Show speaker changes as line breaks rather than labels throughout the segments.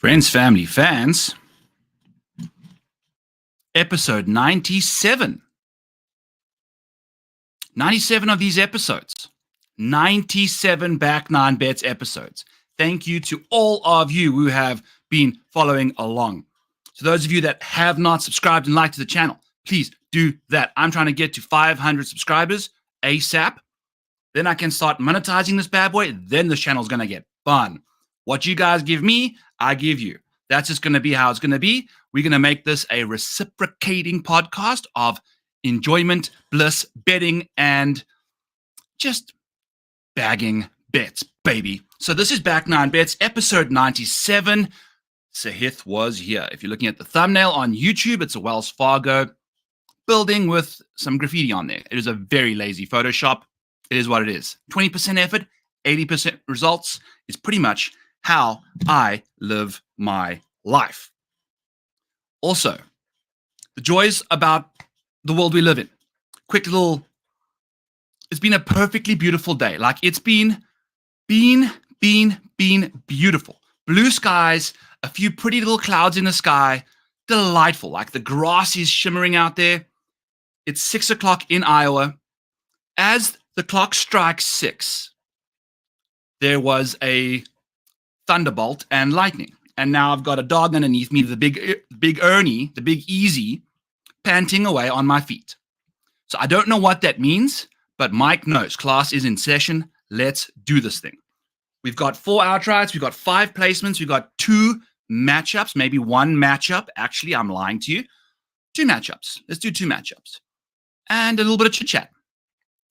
Friends, family, fans, episode 97. 97 of these episodes. 97 Back 9 Bets episodes. Thank you to all of you who have been following along. To those of you that have not subscribed and liked to the channel, please do that. I'm trying to get to 500 subscribers ASAP. Then I can start monetizing this bad boy. Then this channel is going to get fun. What you guys give me, I give you. That's just going to be how it's going to be. We're going to make this a reciprocating podcast of enjoyment, bliss, betting, and just bagging bets, baby. So this is Back 9 Bets, episode 97. SAHITH was here. If you're looking at the thumbnail on YouTube, it's a Wells Fargo building with some graffiti on there. It is a very lazy Photoshop. It is what it is. 20% effort, 80% results is pretty much how I live my life. Also, the joys about the world we live in. Quick little, it's been a perfectly beautiful day. Like it's been beautiful. Blue skies, a few pretty little clouds in the sky, delightful. Like the grass is shimmering out there. It's 6 o'clock in Iowa. As the clock strikes 6, there was a thunderbolt and lightning. And now I've got a dog underneath me, the big Ernie, the big Easy, panting away on my feet. So I don't know what that means, but Mike knows. Class is in session. Let's do this thing. We've got 4 outrights. We've got 5 placements. We've got 2 matchups, maybe 1 matchup. Actually, I'm lying to you. 2 matchups. Let's do 2 matchups. And a little bit of chit-chat.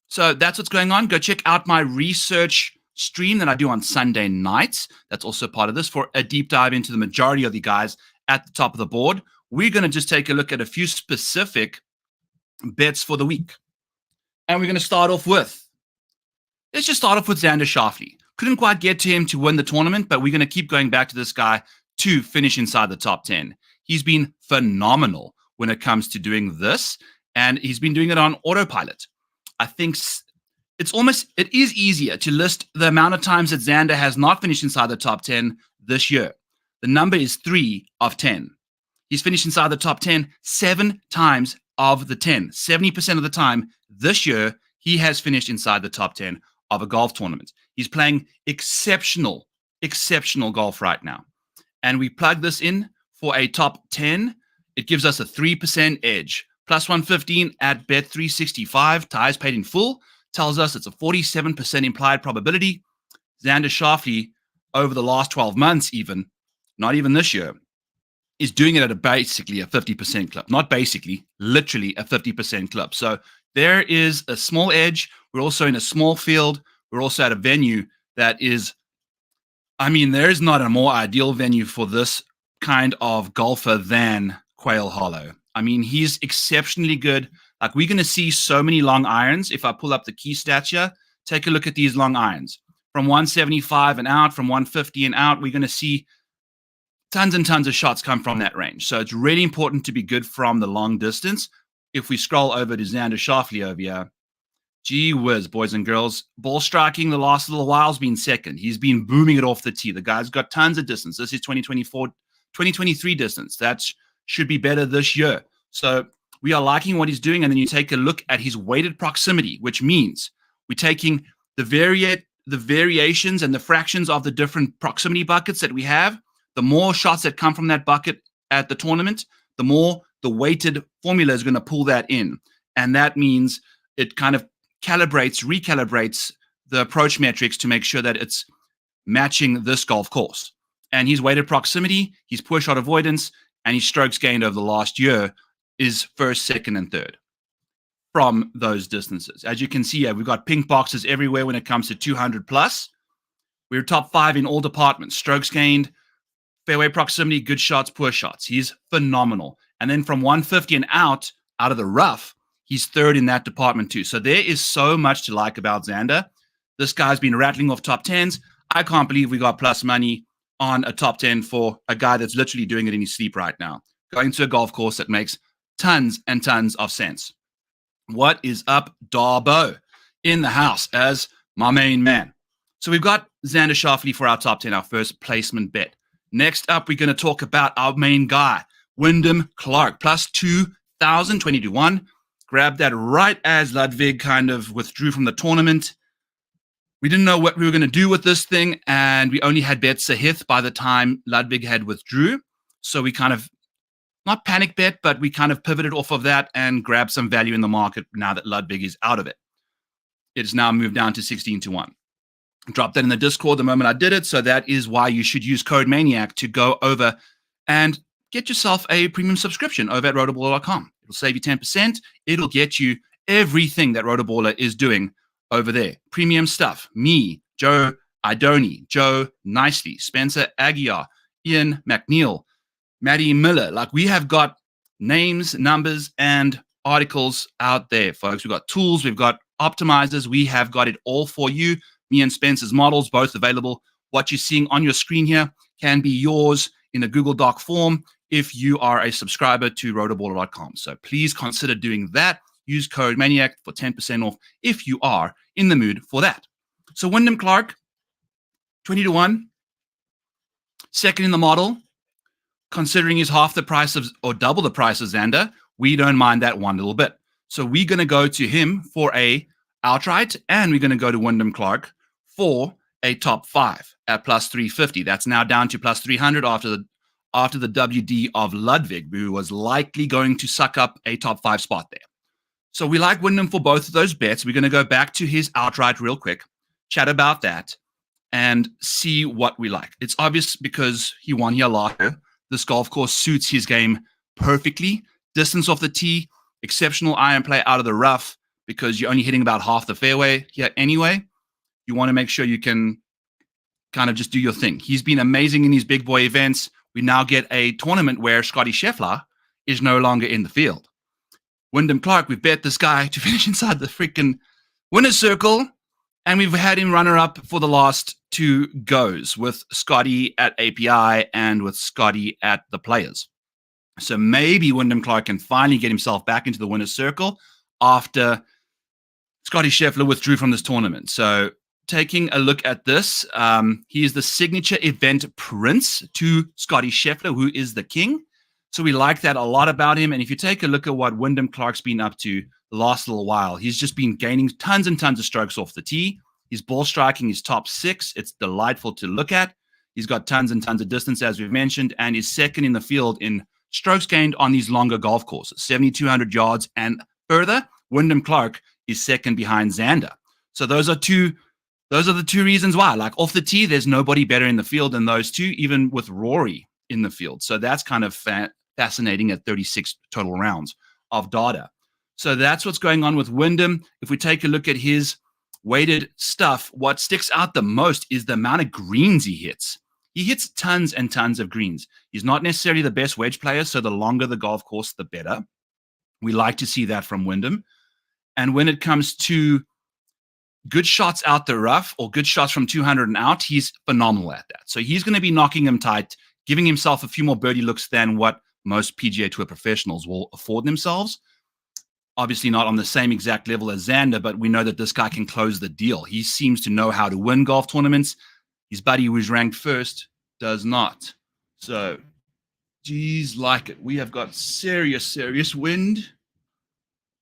So that's what's going on. Go check out my research stream that I do on Sunday nights. That's also part of this for a deep dive into the majority of the guys at the top of the board. We're going to just take a look at a few specific bets for the week. And we're going to start off with, let's just start off with Xander Schauffele. Couldn't quite get to him to win the tournament, but we're going to keep going back to this guy to finish inside the top 10. He's been phenomenal when it comes to doing this, and he's been doing it on autopilot. I think it is easier to list the amount of times that Xander has not finished inside the top 10 this year. The number is 3 of 10. He's finished inside the top 10 7 times of the 10. 70% of the time this year, he has finished inside the top 10 of a golf tournament. He's playing exceptional golf right now. And we plug this in for a top 10. It gives us a 3% edge. Plus 115 at Bet365, ties paid in full, tells us it's a 47% implied probability. Xander Schauffele, over the last 12 months even, not even this year, is doing it at basically a 50% clip. Not basically, literally a 50% clip. So there is a small edge. We're also in a small field. We're also at a venue that is, there is not a more ideal venue for this kind of golfer than Quail Hollow. He's exceptionally good. Like, we're going to see so many long irons. If I pull up the key stats here, take a look at these long irons. From 175 and out, from 150 and out, we're going to see tons and tons of shots come from that range. So it's really important to be good from the long distance. If we scroll over to Xander Schauffele over here, gee whiz, boys and girls, ball striking the last little while has been second. He's been booming it off the tee. The guy's got tons of distance. This is 2023 distance. That should be better this year. So we are liking what he's doing. And then you take a look at his weighted proximity, which means we're taking the variations and the fractions of the different proximity buckets that we have. The more shots that come from that bucket at the tournament, the more the weighted formula is going to pull that in. And that means it kind of recalibrates the approach metrics to make sure that it's matching this golf course. And his weighted proximity, his poor shot avoidance, and his strokes gained over the last year is first, second, and third from those distances. As you can see here, we've got pink boxes everywhere when it comes to 200 plus. We're top 5 in all departments. Strokes gained, fairway proximity, good shots, poor shots. He's phenomenal. And then from 150 and out of the rough, he's third in that department too. So there is so much to like about Xander. This guy's been rattling off top 10s. I can't believe we got plus money on a top 10 for a guy that's literally doing it in his sleep right now. Going to a golf course that makes tons and tons of sense. What is up, Darbo? In the house as my main man. So we've got Xander Schauffele for our top 10, our first placement bet. Next up, we're going to talk about our main guy, Wyndham Clark, plus 2,000, 20 to 1. Grabbed that right as Ludwig kind of withdrew from the tournament. We didn't know what we were going to do with this thing, and we only had bet SAHITH by the time Ludwig had withdrew. So we kind of, not panic bet, but we kind of pivoted off of that and grabbed some value in the market now that Ludwig is out of it. It has now moved down to 16 to 1. Dropped that in the Discord the moment I did it. So that is why you should use code Maniac to go over and get yourself a premium subscription over at rotoballer.com. It'll save you 10%. It'll get you everything that Rotoballer is doing over there. Premium stuff. Me, Joe Idoni, Joe Nicely, Spencer Aguiar, Ian McNeil, Maddie Miller. Like, we have got names, numbers, and articles out there, folks. We've got tools, we've got optimizers, we have got it all for you. Me and Spencer's models, both available. What you're seeing on your screen here can be yours in a Google Doc form if you are a subscriber to rotoballer.com. So please consider doing that. Use code Maniac for 10% off if you are in the mood for that. So Wyndham Clark, 20 to 1, second in the model. Considering he's half the price of, or double the price of Xander, we don't mind that one little bit. So we're going to go to him for a outright, and we're going to go to Wyndham Clark for a top 5 at plus 350. That's now down to plus 300 after the WD of Ludwig, who was likely going to suck up a top 5 spot there. So we like Wyndham for both of those bets. We're going to go back to his outright real quick, chat about that, and see what we like. It's obvious because he won here last year. This golf course suits his game perfectly. Distance off the tee, exceptional iron play out of the rough because you're only hitting about half the fairway here anyway. You want to make sure you can kind of just do your thing. He's been amazing in these big boy events. We now get a tournament where Scotty Scheffler is no longer in the field. Wyndham Clark, we've bet this guy to finish inside the freaking winner's circle, and we've had him runner-up for the last 2 goes with Scotty at API and with Scotty at the Players. So maybe Wyndham Clark can finally get himself back into the winner's circle after Scotty Scheffler withdrew from this tournament. So taking a look at this, he is the signature event prince to Scotty Scheffler, who is the king. So we like that a lot about him. And if you take a look at what Wyndham Clark's been up to the last little while, he's just been gaining tons and tons of strokes off the tee. His ball striking is top 6. It's delightful to look at. He's got tons and tons of distance, as we've mentioned, and is second in the field in strokes gained on these longer golf courses, 7,200 yards and further. Wyndham Clark is second behind Xander. So those are the 2 reasons why. Like, off the tee, there's nobody better in the field than those 2, even with Rory in the field. So that's kind of fascinating at 36 total rounds of data. So that's what's going on with Wyndham. If we take a look at his weighted stuff, what sticks out the most is the amount of greens he hits. He hits tons and tons of greens. He's not necessarily the best wedge player, so the longer the golf course, the better. We like to see that from Wyndham. And when it comes to good shots out the rough or good shots from 200 and out, he's phenomenal at that. So he's going to be knocking them tight, giving himself a few more birdie looks than what most PGA Tour professionals will afford themselves. Obviously not on the same exact level as Xander, but we know that this guy can close the deal. He seems to know how to win golf tournaments. His buddy who's ranked first does not. So, geez, like it. We have got serious wind.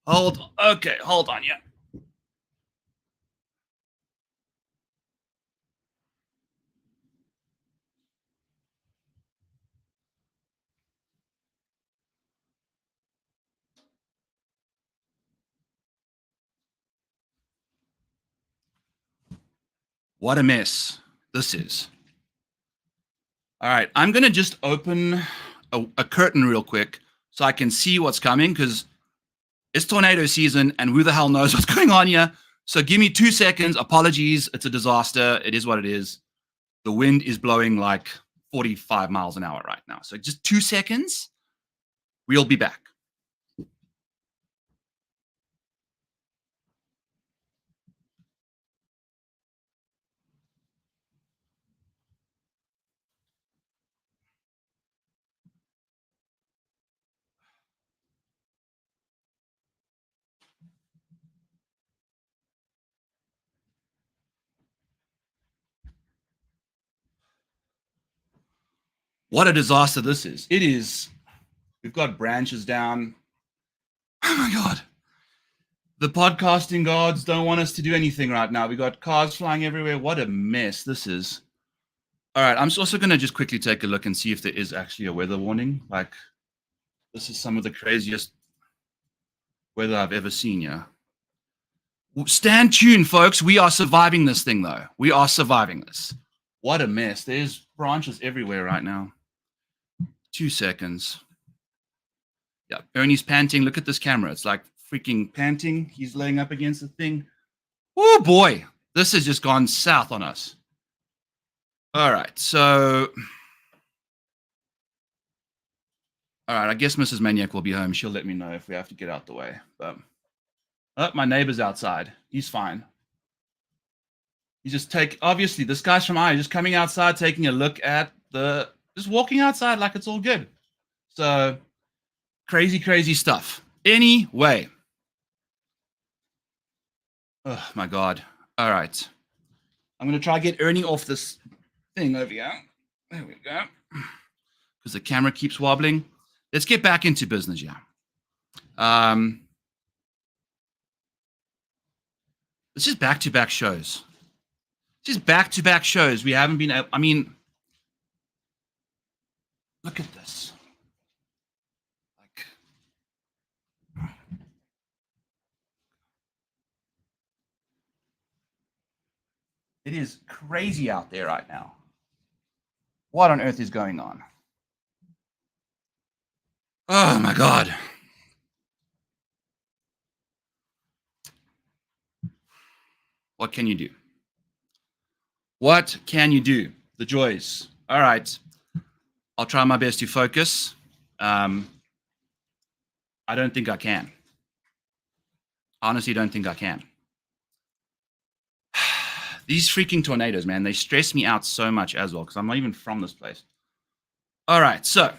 Hold on, yeah. What a mess this is. All right, I'm going to just open a curtain real quick so I can see what's coming, because it's tornado season and who the hell knows what's going on here. So give me 2 seconds. Apologies. It's a disaster. It is what it is. The wind is blowing like 45 miles an hour right now. So just 2 seconds. We'll be back. What a disaster this is. It is. We've got branches down. Oh my God. The podcasting gods don't want us to do anything right now. We got cars flying everywhere. What a mess this is. All right, I'm also going to just quickly take a look and see if there is actually a weather warning. Like, this is some of the craziest weather I've ever seen, yeah. Stand tuned, folks. We are surviving this thing, though. We are surviving this. What a mess. There's branches everywhere right now. 2 seconds. Yeah, Ernie's panting. Look at this camera. It's like freaking panting. He's laying up against the thing. Oh, boy. This has just gone south on us. All right, so... All right, I guess Mrs. Maniac will be home. She'll let me know if we have to get out the way. But oh, my neighbor's outside. He's fine. You just obviously, this guy's from Iowa, just coming outside, taking a look at just walking outside like it's all good. So, crazy, crazy stuff. Anyway. Oh, my God. All right. I'm going to try to get Ernie off this thing over here. There we go. Because the camera keeps wobbling. Let's get back into business, yeah. This is back-to-back shows. Just back-to-back shows. We haven't been, I mean, look at this. Like, it is crazy out there right now. What on earth is going on? Oh my God. What can you do? What can you do? The joys. All right. I'll try my best to focus. I don't think I can. Honestly, don't think I can. These freaking tornadoes, man, they stress me out so much as well because I'm not even from this place. All right, so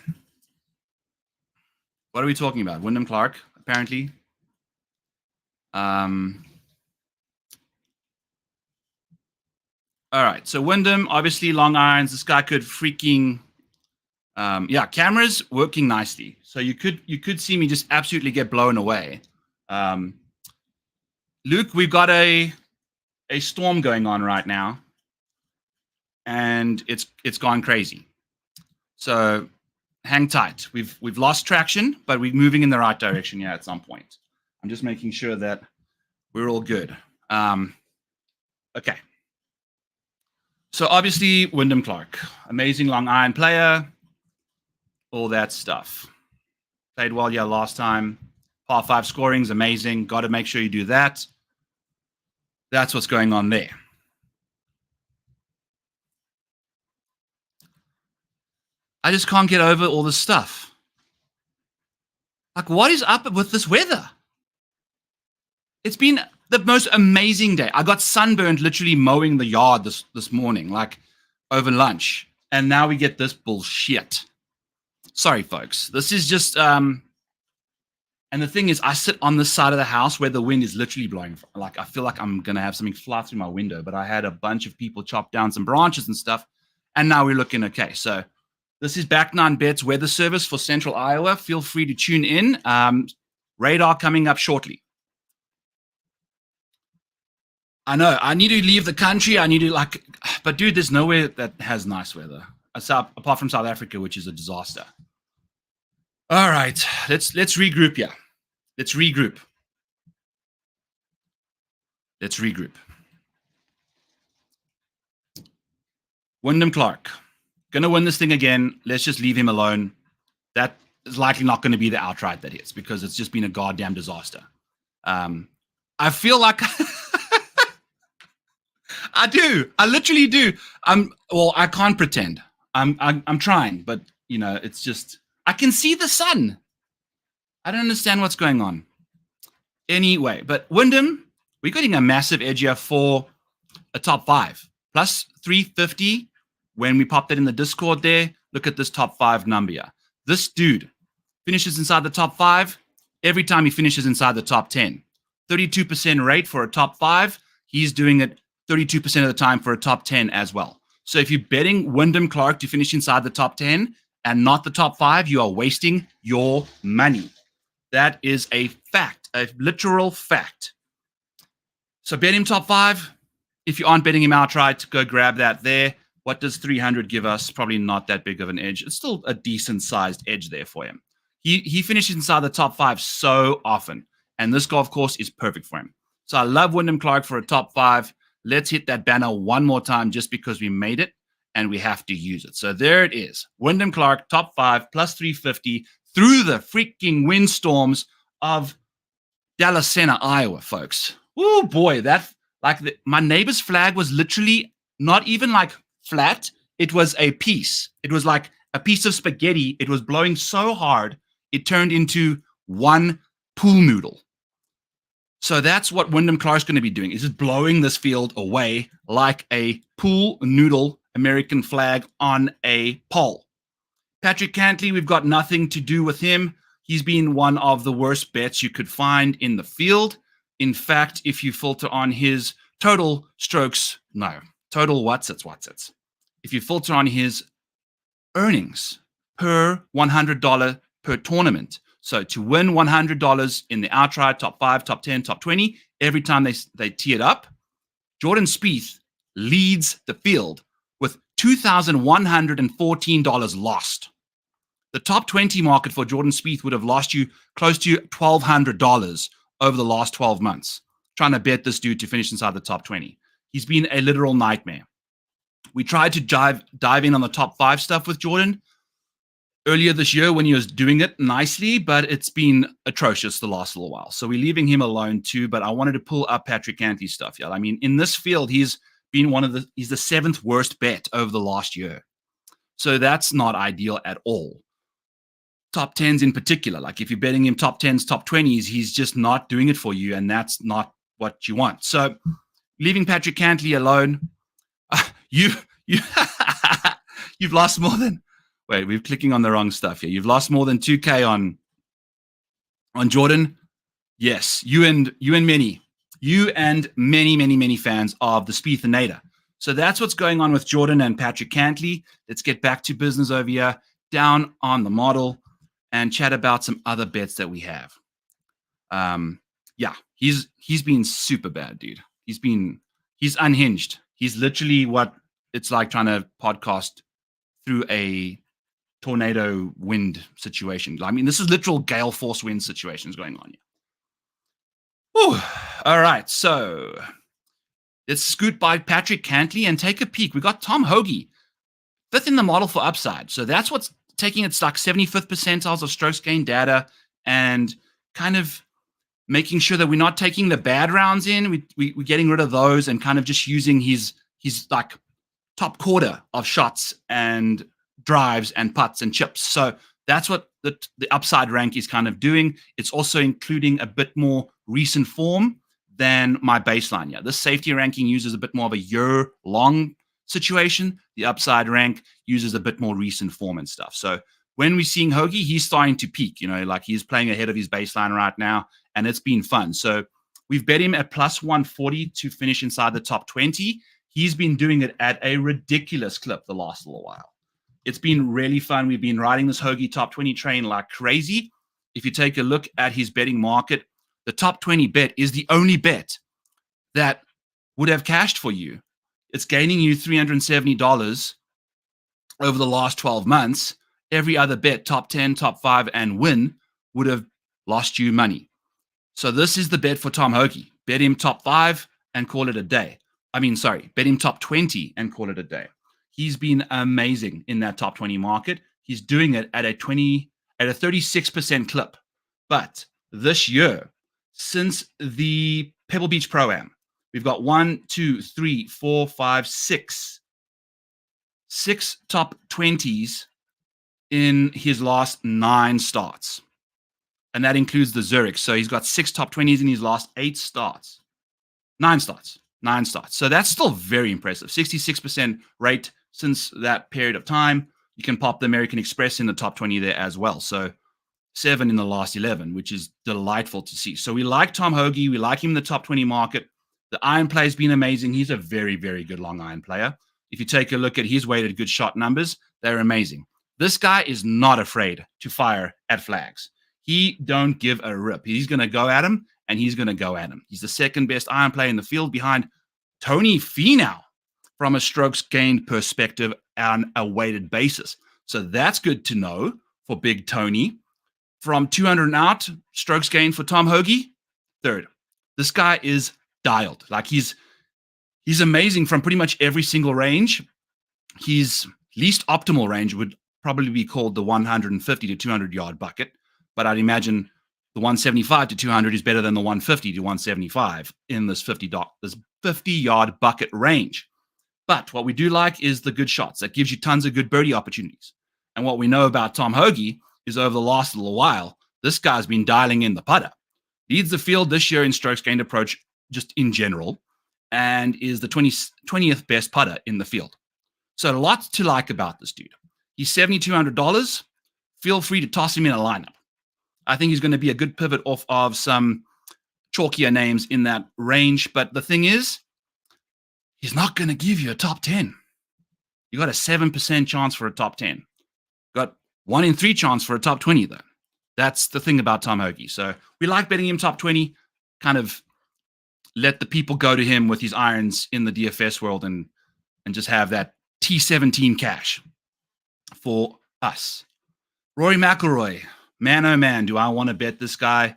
what are we talking about? Wyndham Clark, apparently. All right, so Wyndham, obviously long irons. This guy could freaking, yeah, cameras working nicely. So you could see me just absolutely get blown away. Luke, we've got a storm going on right now, and it's gone crazy. So hang tight. We've lost traction, but we're moving in the right direction here at some point. I'm just making sure that we're all good. Okay. So obviously, Wyndham Clark, amazing long iron player, all that stuff. Played well, yeah, last time. Par 5 scoring's amazing. Got to make sure you do that. That's what's going on there. I just can't get over all this stuff. Like, what is up with this weather? It's been the most amazing day. I got sunburned literally mowing the yard this morning, like over lunch. And now we get this bullshit. Sorry, folks. This is just, and the thing is, I sit on this side of the house where the wind is literally blowing. Like, I feel like I'm going to have something fly through my window, but I had a bunch of people chop down some branches and stuff. And now we're looking okay. So this is Back Nine Bets weather service for Central Iowa. Feel free to tune in. Radar coming up shortly. I know. I need to leave the country. I need to but dude, there's nowhere that has nice weather apart from South Africa, which is a disaster. All right, let's regroup here. Let's regroup. Wyndham Clark, gonna win this thing again. Let's just leave him alone. That is likely not going to be the outright that hits because it's just been a goddamn disaster. I feel like I do. I literally do. Well, I can't pretend. I'm trying, but you know, it's just I can see the sun. I don't understand what's going on. Anyway, but Wyndham, we're getting a massive edge here for a top 5 plus 350. When we pop that in the Discord there, look at this top 5 number here. This dude finishes inside the top 5 every time he finishes inside the top 10. 32% rate for a top 5. He's doing it 32% of the time for a top 10 as well. So if you're betting Wyndham Clark to finish inside the top 10 and not the top 5, you are wasting your money. That is a fact, a literal fact. So bet him top 5. If you aren't betting him outright, go grab that there. What does 300 give us? Probably not that big of an edge. It's still a decent-sized edge there for him. He finishes inside the top 5 so often, and this golf course is perfect for him. So I love Wyndham Clark for a top 5. Let's hit that banner one more time just because we made it, and we have to use it. So there it is. Wyndham Clark, top 5, plus 350 through the freaking windstorms of Dallas Center, Iowa, folks. Oh, boy, my neighbor's flag was literally not even like flat. It was a piece. It was like a piece of spaghetti. It was blowing so hard, it turned into one pool noodle. So that's what Wyndham Clark's going to be doing, is just blowing this field away like a pool noodle American flag on a pole. Patrick Cantley, we've got nothing to do with him. He's been one of the worst bets you could find in the field. In fact, if you filter on his total strokes, total what's-its. If you filter on his earnings per $100 per tournament, so to win $100 in the outright, top 5, top 10, top 20, every time they tee it up, Jordan Spieth leads the field with $2,114 lost. The top 20 market for Jordan Spieth would have lost you close to $1,200 over the last 12 months trying to bet this dude to finish inside the top 20. He's been a literal nightmare. We tried to dive in on the top 5 stuff with Jordan earlier this year when he was doing it nicely, but it's been atrocious the last little while. So we're leaving him alone too, but I wanted to pull up Patrick Cantley stuff. Yeah, I mean, in this field, he's the 7th worst bet over the last year. So that's not ideal at all. Top 10s in particular, like if you're betting him top 10s, top 20s, he's just not doing it for you, and that's not what you want. So leaving Patrick Cantley alone, you've lost more than, wait, we're clicking on the wrong stuff here. You've lost more than 2K on Jordan. Yes, you and many fans of the Spiethinator. So that's what's going on with Jordan and Patrick Cantley. Let's get back to business over here, down on the model, and chat about some other bets that we have. Yeah, he's been super bad, dude. He's unhinged. He's literally what it's like trying to podcast through a tornado wind situation. I mean, this is literal gale force wind situations going on here. Whew. All right, so let's scoot by Patrick Cantley and take a peek. We got Tom Hoge, 5th in the model for upside. So that's what's taking its like 75th percentiles of strokes gain data and kind of making sure that we're not taking the bad rounds in. We're getting rid of those and kind of just using his like top quarter of shots and drives and putts and chips. So that's what the upside rank is kind of doing. It's also including a bit more recent form than my baseline. Yeah, this safety ranking uses a bit more of a year-long situation. The upside rank uses a bit more recent form and stuff. So when we're seeing Hoge, he's starting to peak, like he's playing ahead of his baseline right now, and it's been fun. So we've bet him at plus 140 to finish inside the top 20. He's been doing it at a ridiculous clip the last little while. It's been really fun. We've been riding this Hoge top 20 train like crazy. If you take a look at his betting market, the top 20 bet is the only bet that would have cashed for you. It's gaining you $370 over the last 12 months. Every other bet, top 10, top 5, and win, would have lost you money. So this is the bet for Tom Hoge. Bet him top 5 and call it a day. Bet him top 20 and call it a day. He's been amazing in that top 20 market. He's doing it at a 36% clip. But this year, since the Pebble Beach Pro-Am, we've got 6 top 20s in his last 9 starts. And that includes the Zurich. So he's got 6 top 20s in his last 8 starts. 9 starts. So that's still very impressive. 66% rate since that period of time. You can pop the American Express in the top 20 there as well. So 7 in the last 11, which is delightful to see. So we like Tom Hoge. We like him in the top 20 market. The iron play has been amazing. He's a very, very good long iron player. if you take a look at his weighted good shot numbers, they're amazing. This guy is not afraid to fire at flags. He don't give a rip. He's going to go at him, and he's going to go at him. He's the second best iron player in the field behind Tony Finau from a strokes gained perspective on a weighted basis. So that's good to know for Big Tony. From 200 and out, strokes gained for Tom Hoge, third. This guy is dialed. Like he's amazing from pretty much every single range. His least optimal range would probably be called the 150 to 200 yard bucket, but I'd imagine the 175 to 200 is better than the 150 to 175 in this 50 yard bucket range. But what we do like is the good shots. That gives you tons of good birdie opportunities. And what we know about Tom Hoge is over the last little while, this guy's been dialing in the putter. Leads the field this year in strokes gained approach just in general, and is the 20th best putter in the field. So lots to like about this dude. He's $7,200. Feel free to toss him in a lineup. I think he's going to be a good pivot off of some chalkier names in that range. But the thing is, he's not going to give you a top 10. You got a 7% chance for a top 10. Got 1 in 3 chance for a top 20, though. That's the thing about Tom Hoge. So we like betting him top 20, kind of let the people go to him with his irons in the DFS world and just have that T17 cash for us. Rory McIlroy. Man, oh man, do I want to bet this guy?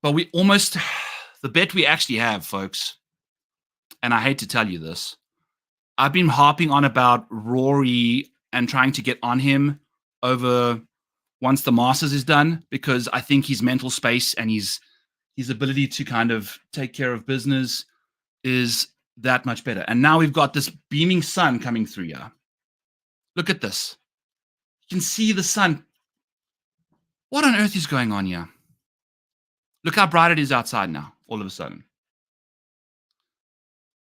But the bet we actually have, folks, and I hate to tell you this, I've been harping on about Rory and trying to get on him over once the Masters is done, because I think his mental space and his ability to kind of take care of business is that much better. And now we've got this beaming sun coming through here. Look at this. You can see the sun. What on earth is going on here? Look how bright it is outside now, all of a sudden.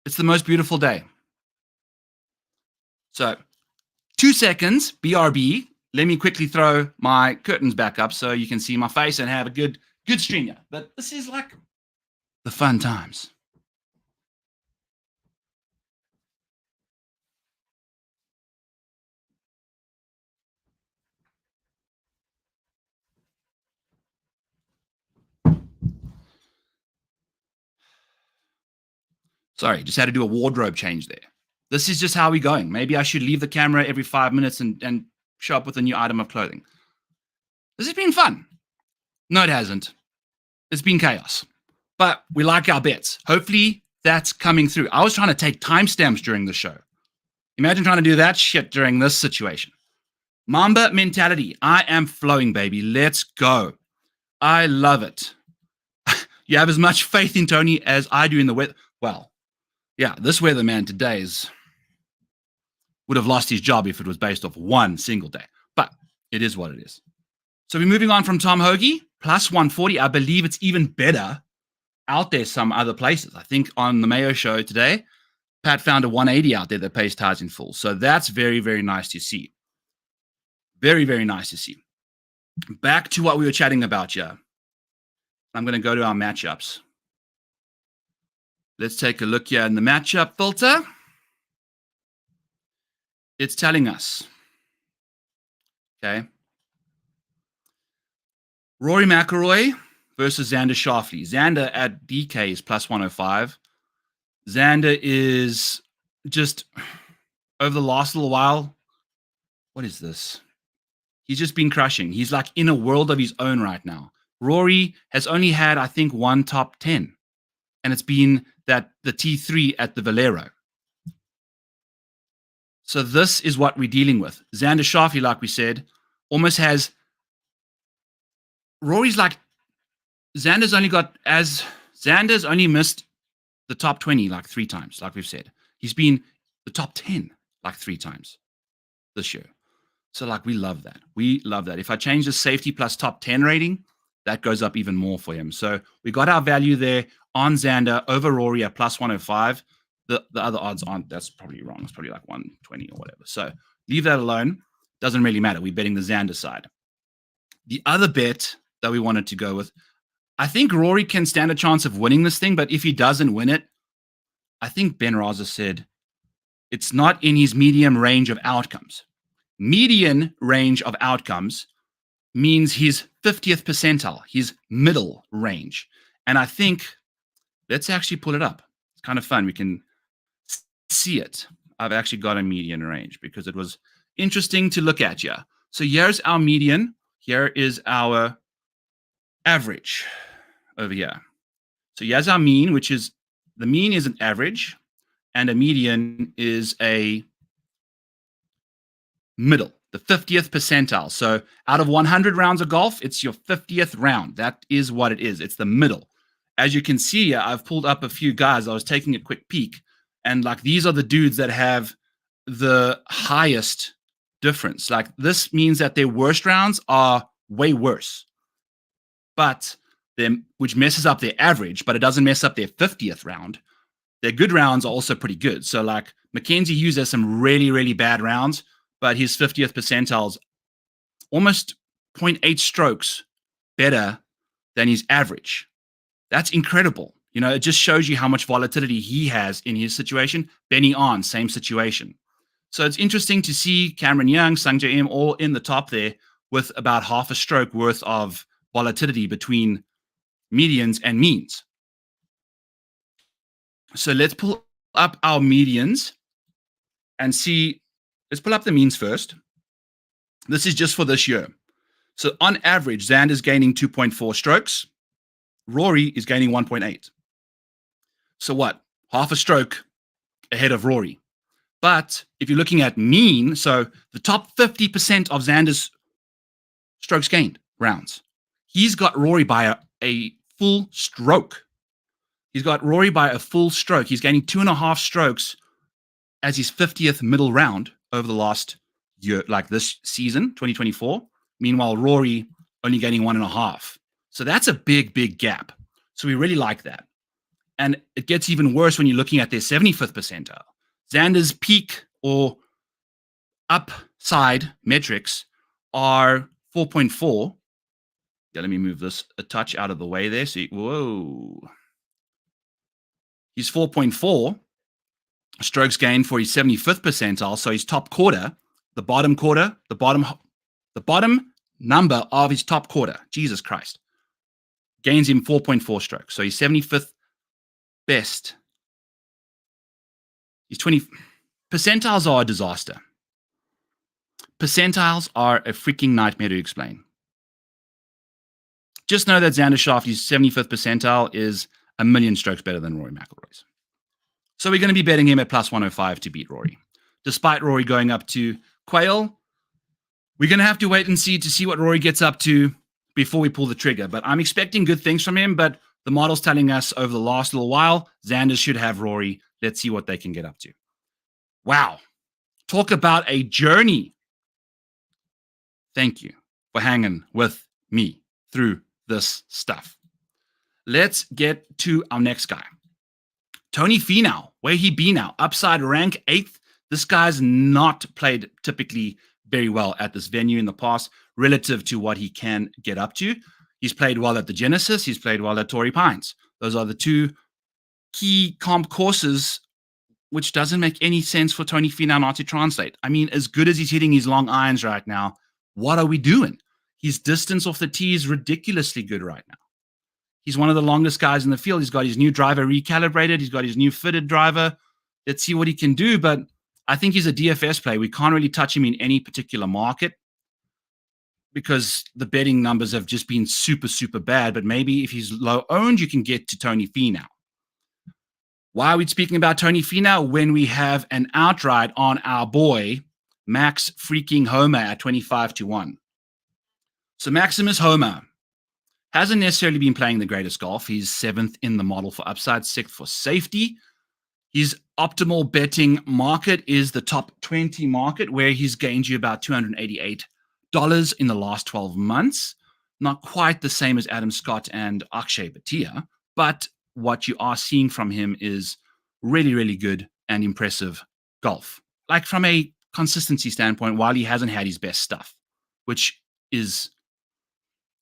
It's the most beautiful day. So, 2 seconds, BRB. Let me quickly throw my curtains back up so you can see my face and have a good stream here. But this is like the fun times. Sorry, just had to do a wardrobe change there. This is just how we're going. Maybe I should leave the camera every 5 minutes and show up with a new item of clothing. This has been fun. No, it hasn't. It's been chaos. But we like our bets. Hopefully that's coming through. I was trying to take timestamps during the show. Imagine trying to do that shit during this situation. Mamba mentality. I am flowing, baby. Let's go. I love it. You have as much faith in Tony as I do in the weather. Well, yeah, this weatherman today would have lost his job if it was based off one single day. But it is what it is. So we're moving on from Tom Hoge, plus 140. I believe it's even better out there some other places. I think on the Mayo show today, Pat found a 180 out there that pays ties in full. So that's very, very nice to see. Very, very nice to see. Back to what we were chatting about here. I'm going to go to our matchups. Let's take a look here in the matchup filter. It's telling us, okay, Rory McIlroy versus Xander Schauffele. Xander at DK is plus 105. Xander is just, over the last little while, what is this? He's just been crushing. He's like in a world of his own right now. Rory has only had, I think, one top 10. And it's been the T3 at the Valero. So this is what we're dealing with. Xander Schauffele, like we said, almost has... Rory's like... Xander's only missed the top 20 like 3 times, like we've said. He's been the top 10 like 3 times this year. So like we love that. We love that. If I change the safety plus top 10 rating, that goes up even more for him. So we got our value there on Xander over Rory at plus 105. The other odds aren't, that's probably wrong. It's probably like 120 or whatever. So leave that alone. Doesn't really matter. We're betting the Xander side. The other bet that we wanted to go with, I think Rory can stand a chance of winning this thing, but if he doesn't win it, I think Ben Raza said It's not in his medium range of outcomes. Median range of outcomes means his 50th percentile, his middle range. And I think, let's actually pull it up. It's kind of fun. We can see it. I've actually got a median range because it was interesting to look at here. So here's our median. Here is our average over here. So here's our mean, which is, the mean is an average, and a median is a middle, the 50th percentile. So out of 100 rounds of golf, it's your 50th round. That is what it is. It's the middle. As you can see, I've pulled up a few guys. I was taking a quick peek, and like these are the dudes that have the highest difference. Like this means that their worst rounds are way worse, but them, which messes up their average, but it doesn't mess up their 50th round. Their good rounds are also pretty good. So like Mackenzie Hughes has some really, really bad rounds, but his 50th percentile's almost 0.8 strokes better than his average. That's incredible. You know, it just shows you how much volatility he has in his situation. Benny On, same situation. So it's interesting to see Cameron Young, Sungjae Im all in the top there with about half a stroke worth of volatility between medians and means. So let's pull up our medians and see. Let's pull up the means first. This is just for this year. So on average, Xander's gaining 2.4 strokes. Rory is gaining 1.8. So what? Half a stroke ahead of Rory. But if you're looking at mean, so the top 50% of Xander's strokes gained rounds, he's got Rory by a full stroke. He's got Rory by a full stroke. He's gaining 2.5 strokes as his 50th middle round over the last year, like this season, 2024. Meanwhile, Rory only gaining 1.5. So that's a big, big gap. So we really like that. And it gets even worse when you're looking at their 75th percentile. Xander's peak or upside metrics are 4.4. Yeah, let me move this a touch out of the way there. So, whoa. He's 4.4 strokes gained for his 75th percentile. So his top quarter, the bottom number of his top quarter, Jesus Christ, gains him 4.4 strokes. So his 75th best. His 20 percentiles are a disaster. Percentiles are a freaking nightmare to explain. Just know that Xander Schauffele's 75th percentile is a million strokes better than Rory McIlroy's. So we're going to be betting him at plus 105 to beat Rory. Despite Rory going up to Quail, we're going to have to wait and see what Rory gets up to before we pull the trigger. But I'm expecting good things from him, but the model's telling us over the last little while, Xander should have Rory. Let's see what they can get up to. Wow. Talk about a journey. Thank you for hanging with me through this stuff. Let's get to our next guy. Tony Finau, where he be now? Upside rank 8th. This guy's not played typically very well at this venue in the past relative to what he can get up to. He's played well at the Genesis. He's played well at Torrey Pines. Those are the two key comp courses, which doesn't make any sense for Tony Finau not to translate. I mean, as good as he's hitting his long irons right now, what are we doing? His distance off the tee is ridiculously good right now. He's one of the longest guys in the field. He's got his new driver recalibrated. He's got his new fitted driver. Let's see what he can do. But I think he's a DFS play. We can't really touch him in any particular market because the betting numbers have just been super, super bad. But maybe if he's low owned, you can get to Tony Finau. Why are we speaking about Tony Finau when we have an outright on our boy, Max freaking Homer at 25-1? So Maximus Homer hasn't necessarily been playing the greatest golf. He's 7th in the model for upside, 6th for safety. His optimal betting market is the top 20 market, where he's gained you about $288 in the last 12 months. Not quite the same as Adam Scott and Akshay Bhatia, but what you are seeing from him is really, really good and impressive golf. Like from a consistency standpoint, while he hasn't had his best stuff, which is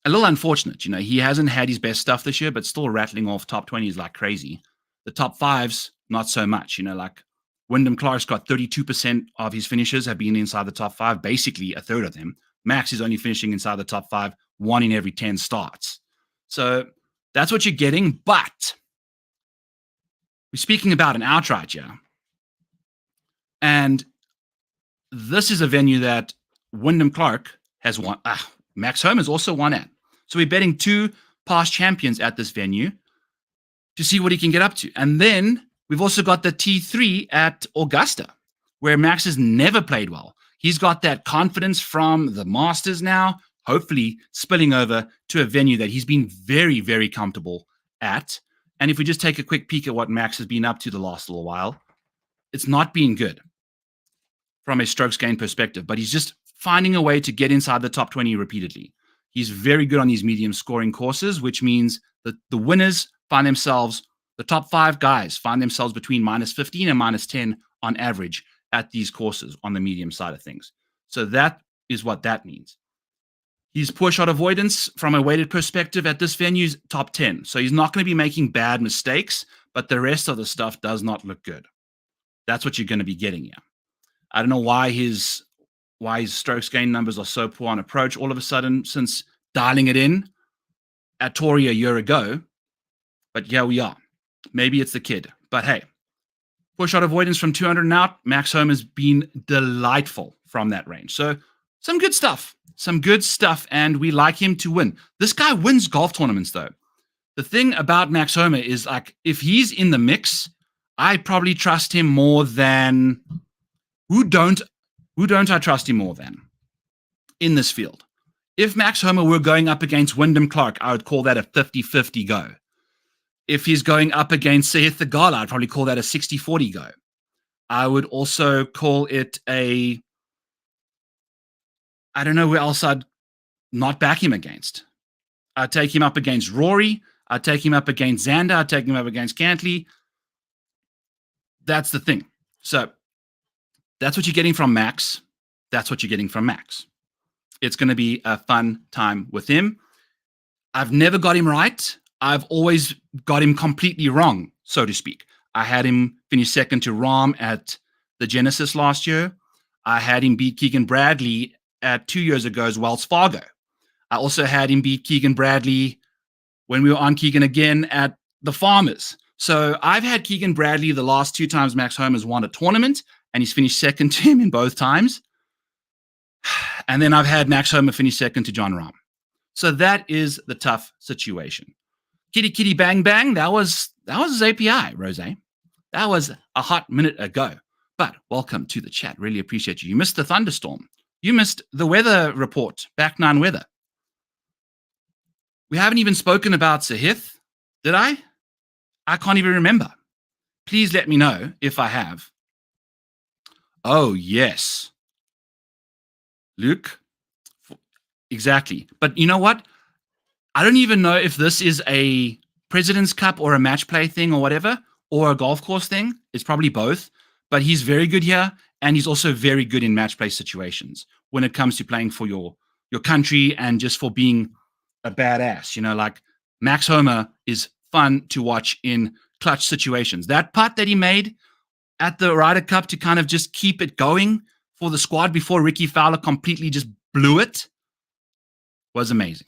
a little unfortunate. You know, he hasn't had his best stuff this year, but still rattling off top 20s like crazy. The top 5s, not so much. You know, like Wyndham Clark's got 32% of his finishes have been inside the top 5, basically a third of them. Max is only finishing inside the top 5, 1 in every 10 starts. So that's what you're getting. But we're speaking about an outright, yeah. And this is a venue that Wyndham Clark has won. Max Homa has also won at. So we're betting 2 past champions at this venue to see what he can get up to. And then we've also got the T3 at Augusta, where Max has never played well. He's got that confidence from the Masters now, hopefully spilling over to a venue that he's been very, very comfortable at. And if we just take a quick peek at what Max has been up to the last little while, it's not been good from a strokes gain perspective, but he's just finding a way to get inside the top 20 repeatedly. He's very good on these medium scoring courses, which means that the winners find themselves, the top 5 guys find themselves between minus 15 and minus 10 on average at these courses on the medium side of things. So that is what that means. His poor shot avoidance from a weighted perspective at this venue is top 10. So he's not going to be making bad mistakes, but the rest of the stuff does not look good. That's what you're going to be getting here. I don't know why his strokes gain numbers are so poor on approach all of a sudden since dialing it in at Torrey a year ago. But here we are. Maybe it's the kid. But hey, poor shot avoidance from 200 and out. Max Homa has been delightful from that range. So some good stuff. And we like him to win. This guy wins golf tournaments, though. The thing about Max Homa is, like, if he's in the mix, I probably trust him more than... Who don't I trust him more than in this field? If Max Homa were going up against Wyndham Clark, I would call that a 50-50 go. If he's going up against SAHITH the Gala, I'd probably call that a 60-40 go. I would also call it I don't know where else I'd not back him against. I'd take him up against Rory. I'd take him up against Xander. I'd take him up against Cantley. That's the thing. So that's what you're getting from Max. It's going to be a fun time with him. I've never got him right. I've always got him completely wrong, so to speak. I had him finish second to Rahm at the Genesis last year. I had him beat Keegan Bradley at 2 years ago's Wells Fargo. I also had him beat Keegan Bradley when we were on Keegan again at the Farmers. So I've had Keegan Bradley the last 2 times Max Homa has won a tournament, and he's finished second to him in both times. And then I've had Max Homa finish second to Jon Rahm. So that is the tough situation. Kitty kitty bang bang, that was his API, Rose. That was a hot minute ago. But welcome to the chat. Really appreciate you. You missed the thunderstorm. You missed the weather report, back 9 weather. We haven't even spoken about SAHITH, did I? I can't even remember. Please let me know if I have. Oh, yes. Luke. Exactly. But you know what? I don't even know if this is a President's Cup or a match play thing or whatever, or a golf course thing. It's probably both. But he's very good here, and he's also very good in match play situations when it comes to playing for your country and just for being a badass. You know, like Max Homa is fun to watch in clutch situations. That putt that he made at the Ryder Cup to kind of just keep it going for the squad before Ricky Fowler completely just blew it was amazing.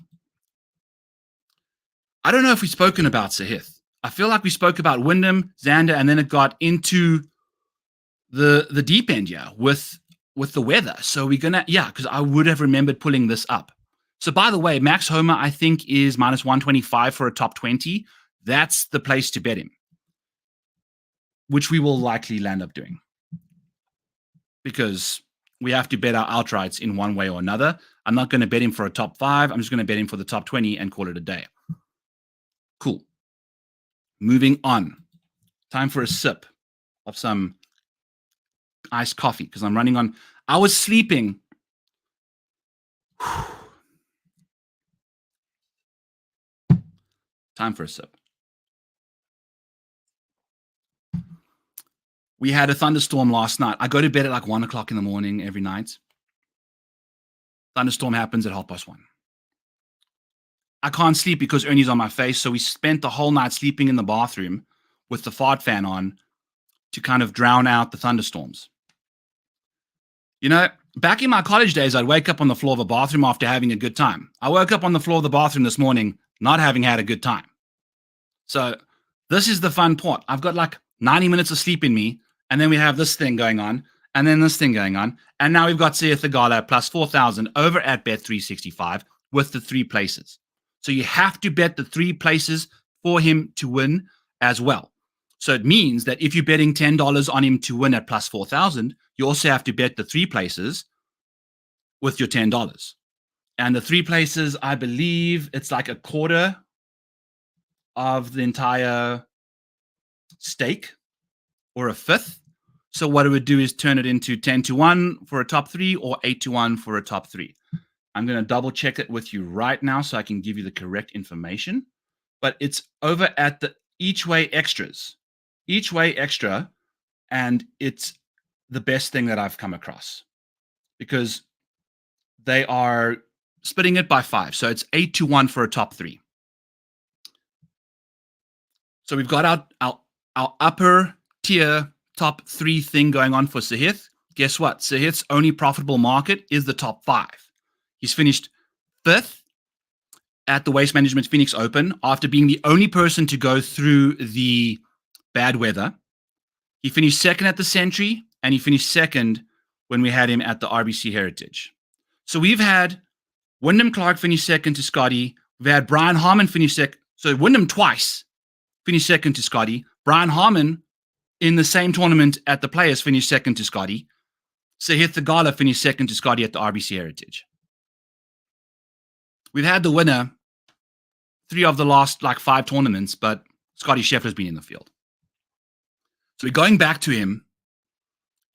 I don't know if we've spoken about SAHITH. I feel like we spoke about Wyndham, Xander, and then it got into the deep end, with the weather. So we're going to, because I would have remembered pulling this up. So by the way, Max Homa, I think, is minus 125 for a top 20. That's the place to bet him, which we will likely land up doing because we have to bet our outrights in one way or another. I'm not going to bet him for a top 5. I'm just going to bet him for the top 20 and call it a day. Cool. Moving on. Time for a sip of some iced coffee because I'm running on. I was sleeping. Time for a sip. We had a thunderstorm last night. I go to bed at like 1 o'clock in the morning every night. Thunderstorm happens at 1:30. I can't sleep because Ernie's on my face. So we spent the whole night sleeping in the bathroom with the fart fan on, to kind of drown out the thunderstorms. You know, back in my college days, I'd wake up on the floor of a bathroom after having a good time. I woke up on the floor of the bathroom this morning not having had a good time. So this is the fun part. I've got like 90 minutes of sleep in me, and then we have this thing going on, and then this thing going on, and now we've got SAHITH Theegala plus 4,000 over at Bet365 with the 3 places. So you have to bet the 3 places for him to win as well. So it means that if you're betting $10 on him to win at plus 4,000, you also have to bet the 3 places with your $10. And the 3 places, I believe it's like a quarter of the entire stake or a fifth. So what it would do is turn it into 10-1 for a top 3 or 8-1 for a top 3. I'm going to double check it with you right now so I can give you the correct information. But it's over at the each way extras. Each way extra, and it's the best thing that I've come across because they are splitting it by 5. So it's 8-1 for a top 3. So we've got our upper tier top 3 thing going on for SAHITH. Guess what? SAHITH's only profitable market is the top 5. He's finished 5th at the Waste Management Phoenix Open after being the only person to go through the bad weather. He finished 2nd at the Century, and he finished 2nd when we had him at the RBC Heritage. So we've had Wyndham Clark finish 2nd to Scotty. We've had Brian Harman finish 2nd. So Wyndham twice finished 2nd to Scotty. Brian Harman in the same tournament at the Players finished 2nd to Scotty. SAHITH Theegala finished 2nd to Scotty at the RBC Heritage. We've had the winner 3 of the last 5 tournaments, but Scotty Scheffler's been in the field. So we're going back to him.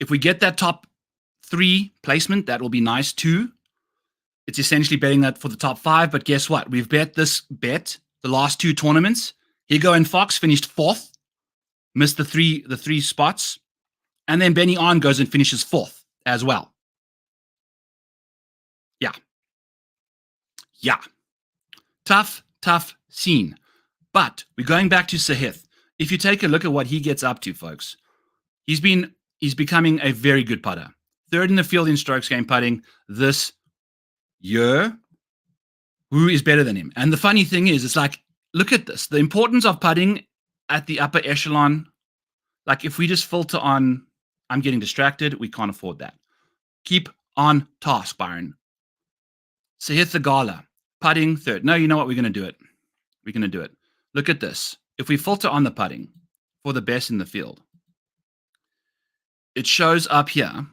If we get that top 3 placement, that will be nice too. It's essentially betting that for the top 5, but guess what? We've bet the last 2 tournaments. Higo and Fox finished 4th, missed the three spots, and then Benny On goes and finishes 4th as well. Yeah. Tough scene. But we're going back to SAHITH. If you take a look at what he gets up to, folks, he's becoming a very good putter. 3rd in the field in strokes gained putting this year. Who is better than him? And the funny thing is, it's like, look at this. The importance of putting at the upper echelon. Like if we just filter on, I'm getting distracted. We can't afford that. Keep on task, Byron. SAHITH Theegala, putting 3rd. No, you know what? We're going to do it. We're going to do it. Look at this. If we filter on the putting for the best in the field, it shows up here.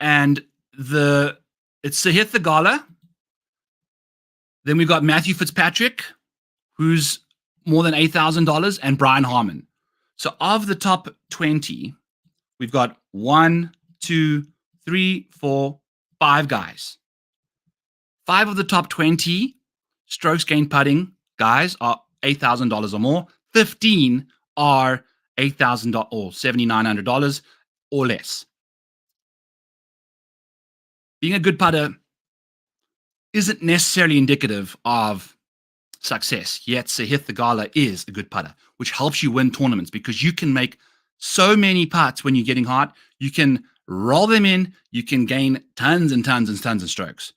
And it's SAHITH Theegala. Then we've got Matthew Fitzpatrick, who's more than $8,000, and Brian Harman. So of the top 20, we've got 1, 2, 3, 4, 5 guys. 5 of the top 20 strokes gained putting guys are $8,000 or more. 15 are $8,000 or $7,900 or less. Being a good putter isn't necessarily indicative of success, yet SAHITH Theegala is a good putter, which helps you win tournaments because you can make so many putts when you're getting hot. You can roll them in. You can gain tons and tons and tons of strokes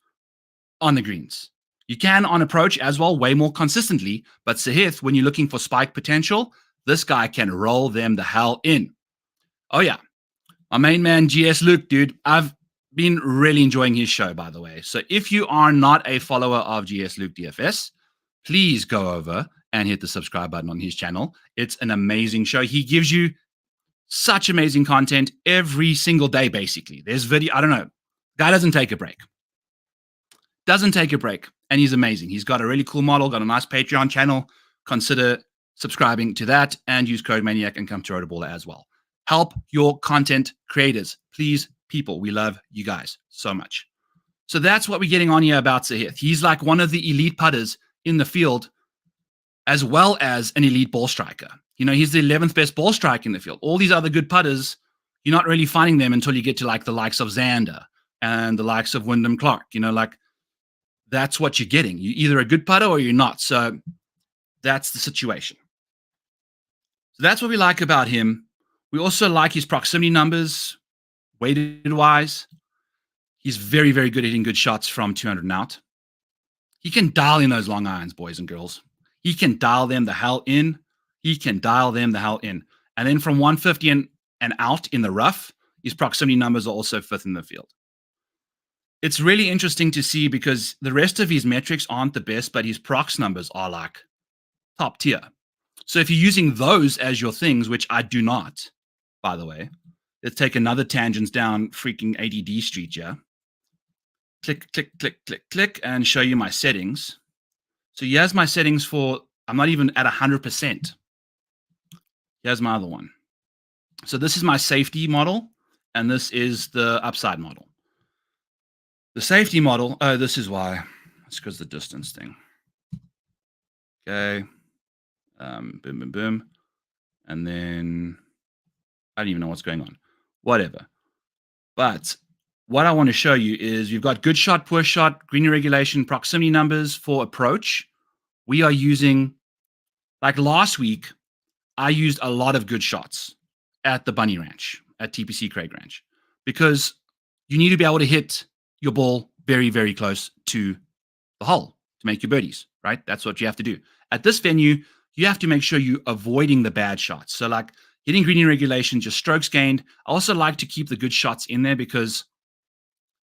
on the greens. You can on approach as well, way more consistently. But SAHITH, when you're looking for spike potential, this guy can roll them the hell in. Oh, yeah. My main man, GS Luke, dude. I've been really enjoying his show, by the way. So if you are not a follower of GS Luke DFS, please go over and hit the subscribe button on his channel. It's an amazing show. He gives you such amazing content every single day, basically. There's video. I don't know. Guy doesn't take a break. Doesn't take a break. And he's amazing. He's got a really cool model, got a nice Patreon channel. Consider subscribing to that and use code Maniac and come to Rotoballer as well. Help your content creators. Please, people. We love you guys so much. So that's what we're getting on here about SAHITH. He's like one of the elite putters in the field, as well as an elite ball striker. You know, he's the 11th best ball striker in the field. All these other good putters, you're not really finding them until you get to like the likes of Xander and the likes of Wyndham Clark. You know, like that's what you're getting. You're either a good putter or you're not. So that's the situation. So that's what we like about him. We also like his proximity numbers, weighted wise. He's very, very good at hitting good shots from 200 and out. He can dial in those long irons, boys and girls. He can dial them the hell in. He can dial them the hell in. And then from 150 and out in the rough, his proximity numbers are also fifth in the field. It's really interesting to see because the rest of his metrics aren't the best, but his prox numbers are like top tier. So if you're using those as your things, which I do not, by the way, let's take another tangent down freaking ADD street, yeah? Click, click, click, click, click, and show you my settings. So here's my settings for, I'm not even at 100%. Here's my other one. So this is my safety model, and this is the upside model. The safety model, oh, this is why. It's because the distance thing. Okay. Boom, boom, boom. And then I don't even know what's going on. Whatever. But what I want to show you is you've got good shot, poor shot, green regulation, proximity numbers for approach. We are using, like last week, I used a lot of good shots at the Bunny Ranch, at TPC Craig Ranch, because you need to be able to hit your ball very, very close to the hole to make your birdies, right? That's what you have to do. At this venue, you have to make sure you're avoiding the bad shots. So like hitting green regulation, just strokes gained. I also like to keep the good shots in there because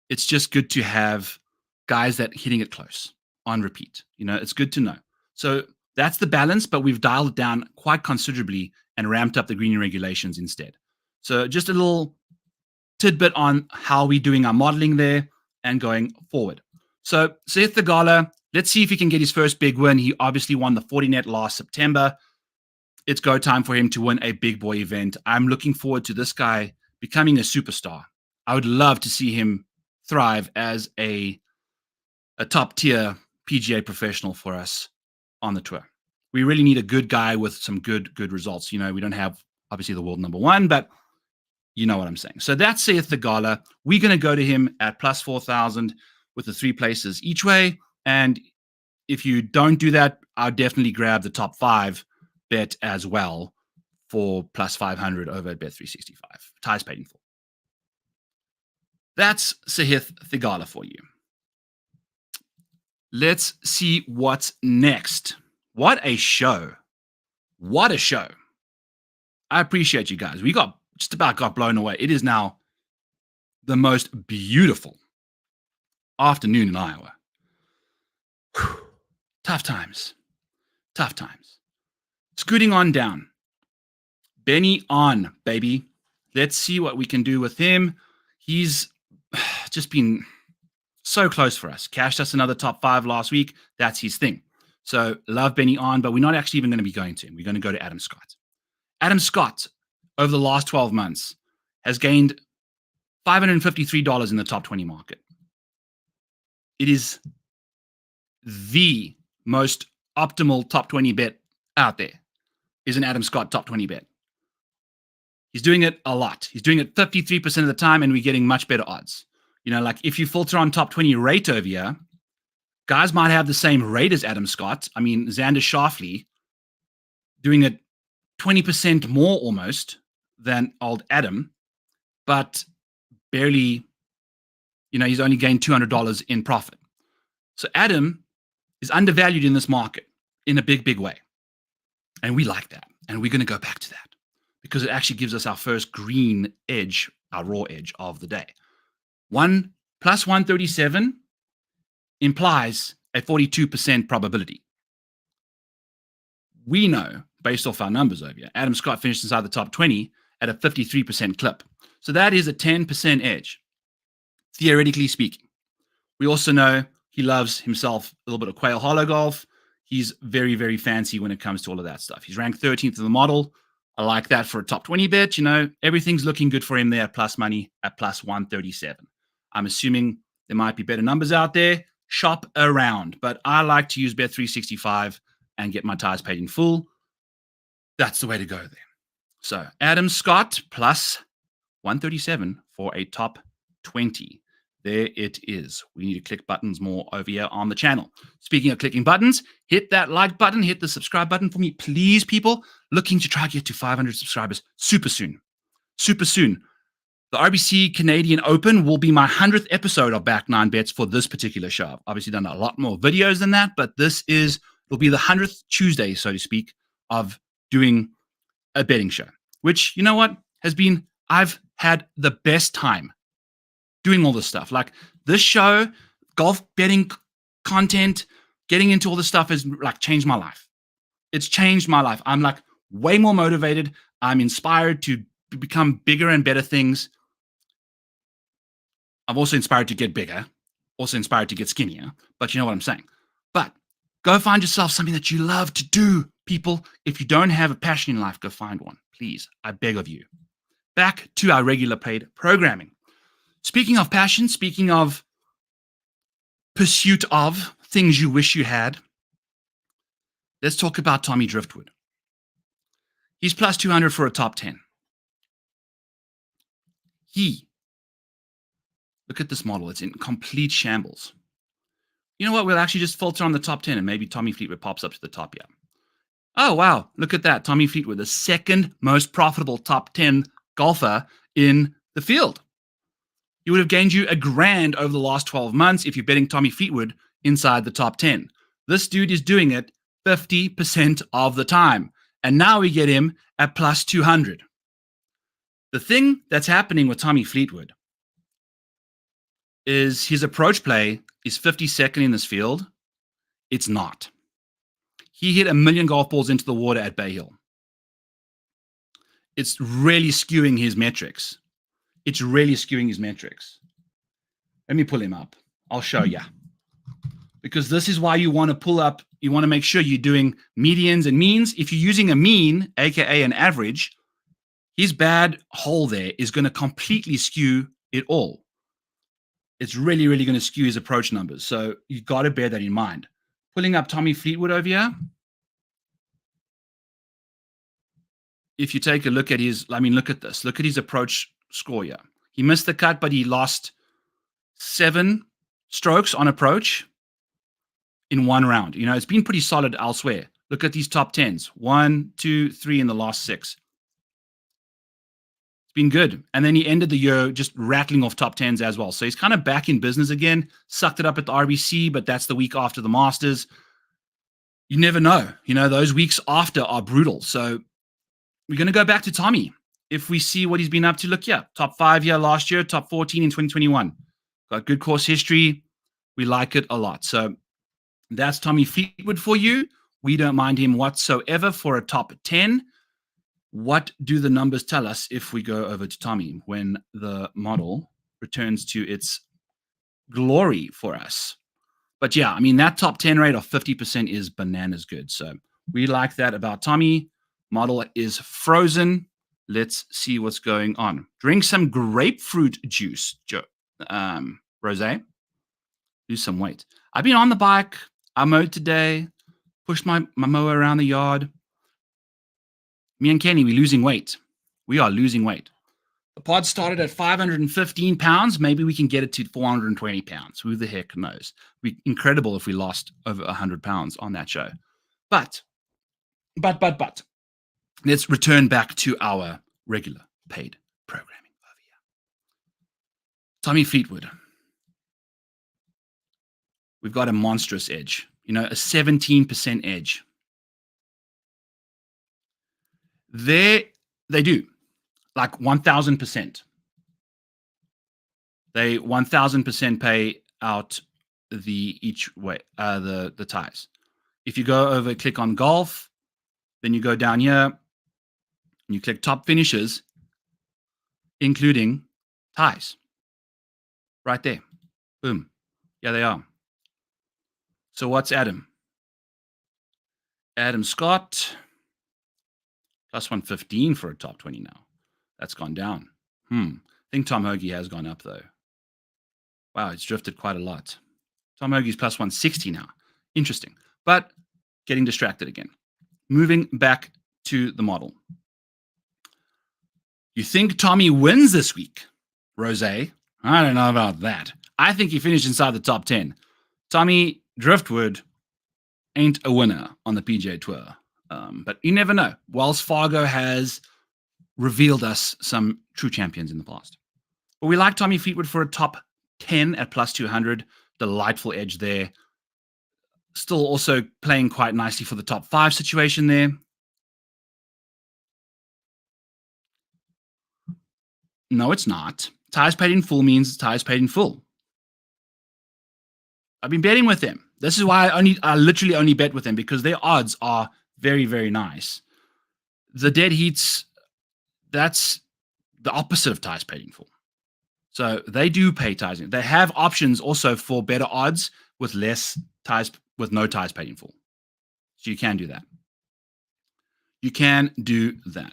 it's just good to have guys that hitting it close on repeat. You know, it's good to know. So that's the balance, but we've dialed it down quite considerably and ramped up the green regulations instead. So just a little tidbit on how we're doing our modeling there and going forward. So SAHITH Theegala, let's see if he can get his first big win. He obviously won the 40 net last September. It's go time for him to win a big boy event. I'm looking forward to this guy becoming a superstar. I would love to see him thrive as a top tier PGA professional for us on the tour. We really need a good guy with some good results. You know, we don't have obviously the world number one, but you know what I'm saying. So that's SAHITH Theegala. We're going to go to him at plus 4,000 with the 3 places each way. And if you don't do that, I'll definitely grab the top 5 bet as well for plus 500 over at Bet365. Ties paid in full. That's SAHITH Theegala for you. Let's see what's next. What a show. What a show. I appreciate you guys. We just about got blown away. It is now the most beautiful afternoon in Iowa. Whew. Tough times. Tough times. Scooting on down. Benny on, baby. Let's see what we can do with him. He's just been so close for us. Cashed us another top 5 last week. That's his thing. So love Benny on, but we're not actually even going to be going to him. We're going to go to Adam Scott. Adam Scott, over the last 12 months, has gained $553 in the top 20 market. It is the most optimal top 20 bet out there, is an Adam Scott top 20 bet. He's doing it a lot. He's doing it 53% of the time, and we're getting much better odds. You know, like if you filter on top 20 rate over here, guys might have the same rate as Adam Scott. I mean, Xander Schauffele doing it 20% more almost than old Adam, but barely, you know, he's only gained $200 in profit. So Adam is undervalued in this market in a big way. And we like that. And we're going to go back to that because it actually gives us our first green edge, our raw edge of the day. 1 plus 137 implies a 42% probability. We know, based off our numbers over here, Adam Scott finished inside the top 20 at a 53% clip. So that is a 10% edge, theoretically speaking. We also know he loves himself a little bit of Quail Hollow Golf. He's very, very fancy when it comes to all of that stuff. He's ranked 13th in the model. I like that for a top 20 bet. You know, everything's looking good for him there at plus money at plus 137. I'm assuming there might be better numbers out there. Shop around. But I like to use Bet365 and get my ties paid in full. That's the way to go there. So Adam Scott plus 137 for a top 20. There it is. We need to click buttons more over here on the channel. Speaking of clicking buttons, hit that like button, hit the subscribe button for me, please, people. Looking to try to get to 500 subscribers super soon. Super soon. The RBC Canadian Open will be my 100th episode of Back 9 Bets for this particular show. I've obviously done a lot more videos than that, but it'll be the 100th Tuesday, so to speak, of doing a betting show, which, you know what, I've had the best time doing all this stuff. Like this show, golf betting content, getting into all this stuff has like changed my life. It's changed my life. I'm like way more motivated. I'm inspired to become bigger and better things. I'm also inspired to get bigger, also inspired to get skinnier, but you know what I'm saying. But go find yourself something that you love to do, people. If you don't have a passion in life, go find one, please. I beg of you. Back to our regular paid programming. Speaking of passion, speaking of pursuit of things you wish you had, let's talk about Tommy Driftwood. He's plus 200 for a top 10. Look at this model. It's in complete shambles. You know what? We'll actually just filter on the top 10 and maybe Tommy Fleetwood pops up to the top here. Oh, wow. Look at that. Tommy Fleetwood, the second most profitable top 10 golfer in the field. He would have gained you $1,000 over the last 12 months if you're betting Tommy Fleetwood inside the top 10. This dude is doing it 50% of the time. And now we get him at plus 200. The thing that's happening with Tommy Fleetwood is his approach play is 52nd in this field. It's not. He hit 1 million golf balls into the water at Bay Hill. It's really skewing his metrics. Let me pull him up. I'll show you. Because this is why you want to pull up, you want to make sure you're doing medians and means. If you're using a mean, aka an average, his bad hole there is going to completely skew it all. It's really, really going to skew his approach numbers. So you've got to bear that in mind. Pulling up Tommy Fleetwood over here. If you take a look at look at this. Look at his approach score here. He missed the cut, but he lost 7 strokes on approach in 1 round. You know, it's been pretty solid elsewhere. Look at these top 10s. 1, 2, 3 in the last 6. It's been good. And then he ended the year just rattling off top 10s as well. So he's kind of back in business again. Sucked it up at the RBC, but that's the week after the Masters. You never know. You know, those weeks after are brutal. So we're going to go back to Tommy. If we see what he's been up to, look here. Top 5 here last year, top 14 in 2021. Got good course history. We like it a lot. So that's Tommy Fleetwood for you. We don't mind him whatsoever for a top 10. What do the numbers tell us if we go over to Tommy when the model returns to its glory for us? But yeah, I mean, that top 10 rate of 50% is bananas good. So we like that about Tommy. Model is frozen. Let's see what's going on. Drink some grapefruit juice, Rosé. Lose some weight. I've been on the bike. I mowed today. Pushed my mower around the yard. Me and Kenny, we're losing weight. We are losing weight. The pod started at 515 pounds. Maybe we can get it to 420 pounds. Who the heck knows? It'd be incredible if we lost over 100 pounds on that show. But. Let's return back to our regular paid programming over here. Tommy Fleetwood. We've got a monstrous edge. You know, a 17% edge. They do. Like 1,000%. They 1,000% pay out each way, the ties. If you go over, click on golf, then you go down here, and you click top finishes, including ties. Right there. Boom. Yeah, they are. So what's Adam? Adam Scott, plus 115 for a top 20 now. That's gone down. I think Tom Hoagie has gone up, though. Wow, it's drifted quite a lot. Tom Hoagie's plus 160 now. Interesting. But getting distracted again. Moving back to the model. You think Tommy wins this week, Rosé? I don't know about that. I think he finished inside the top 10. Tommy Driftwood ain't a winner on the PGA Tour. But you never know. Wells Fargo has revealed us some true champions in the past. But we like Tommy Fleetwood for a top 10 at plus 200. Delightful edge there. Still also playing quite nicely for the top 5 situation there. No, it's not. Tires paid in full means tires paid in full. I've been betting with them. This is why I literally only bet with them, because their odds are very, very nice. The dead heats, that's the opposite of tires paid in full. So they do pay tires. They have options also for better odds with less tires, with no tires paid in full. So you can do that. You can do that.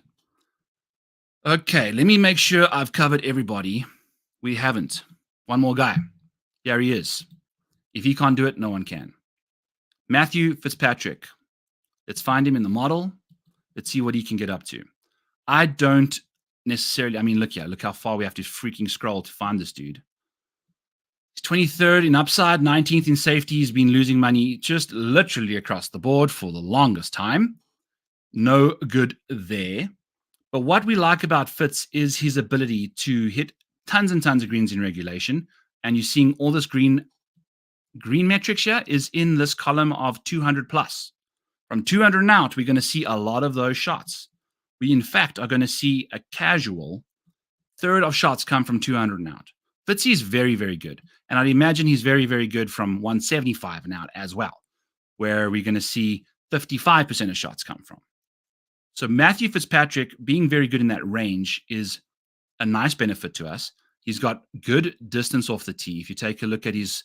Okay, let me make sure I've covered everybody. We haven't. One more guy. Here he is. If he can't do it, no one can. Matthew Fitzpatrick. Let's find him in the model. Let's see what he can get up to. I don't necessarily, I mean, look here. Look how far we have to freaking scroll to find this dude. He's 23rd in upside, 19th in safety. He's been losing money just literally across the board for the longest time. No good there. But what we like about Fitz is his ability to hit tons and tons of greens in regulation. And you're seeing all this green metrics here is in this column of 200 plus. From 200 and out, we're going to see a lot of those shots. We, in fact, are going to see a casual third of shots come from 200 and out. Fitzy is very, very good. And I'd imagine he's very, very good from 175 and out as well, where we're going to see 55% of shots come from. So Matthew Fitzpatrick being very good in that range is a nice benefit to us. He's got good distance off the tee. If you take a look at his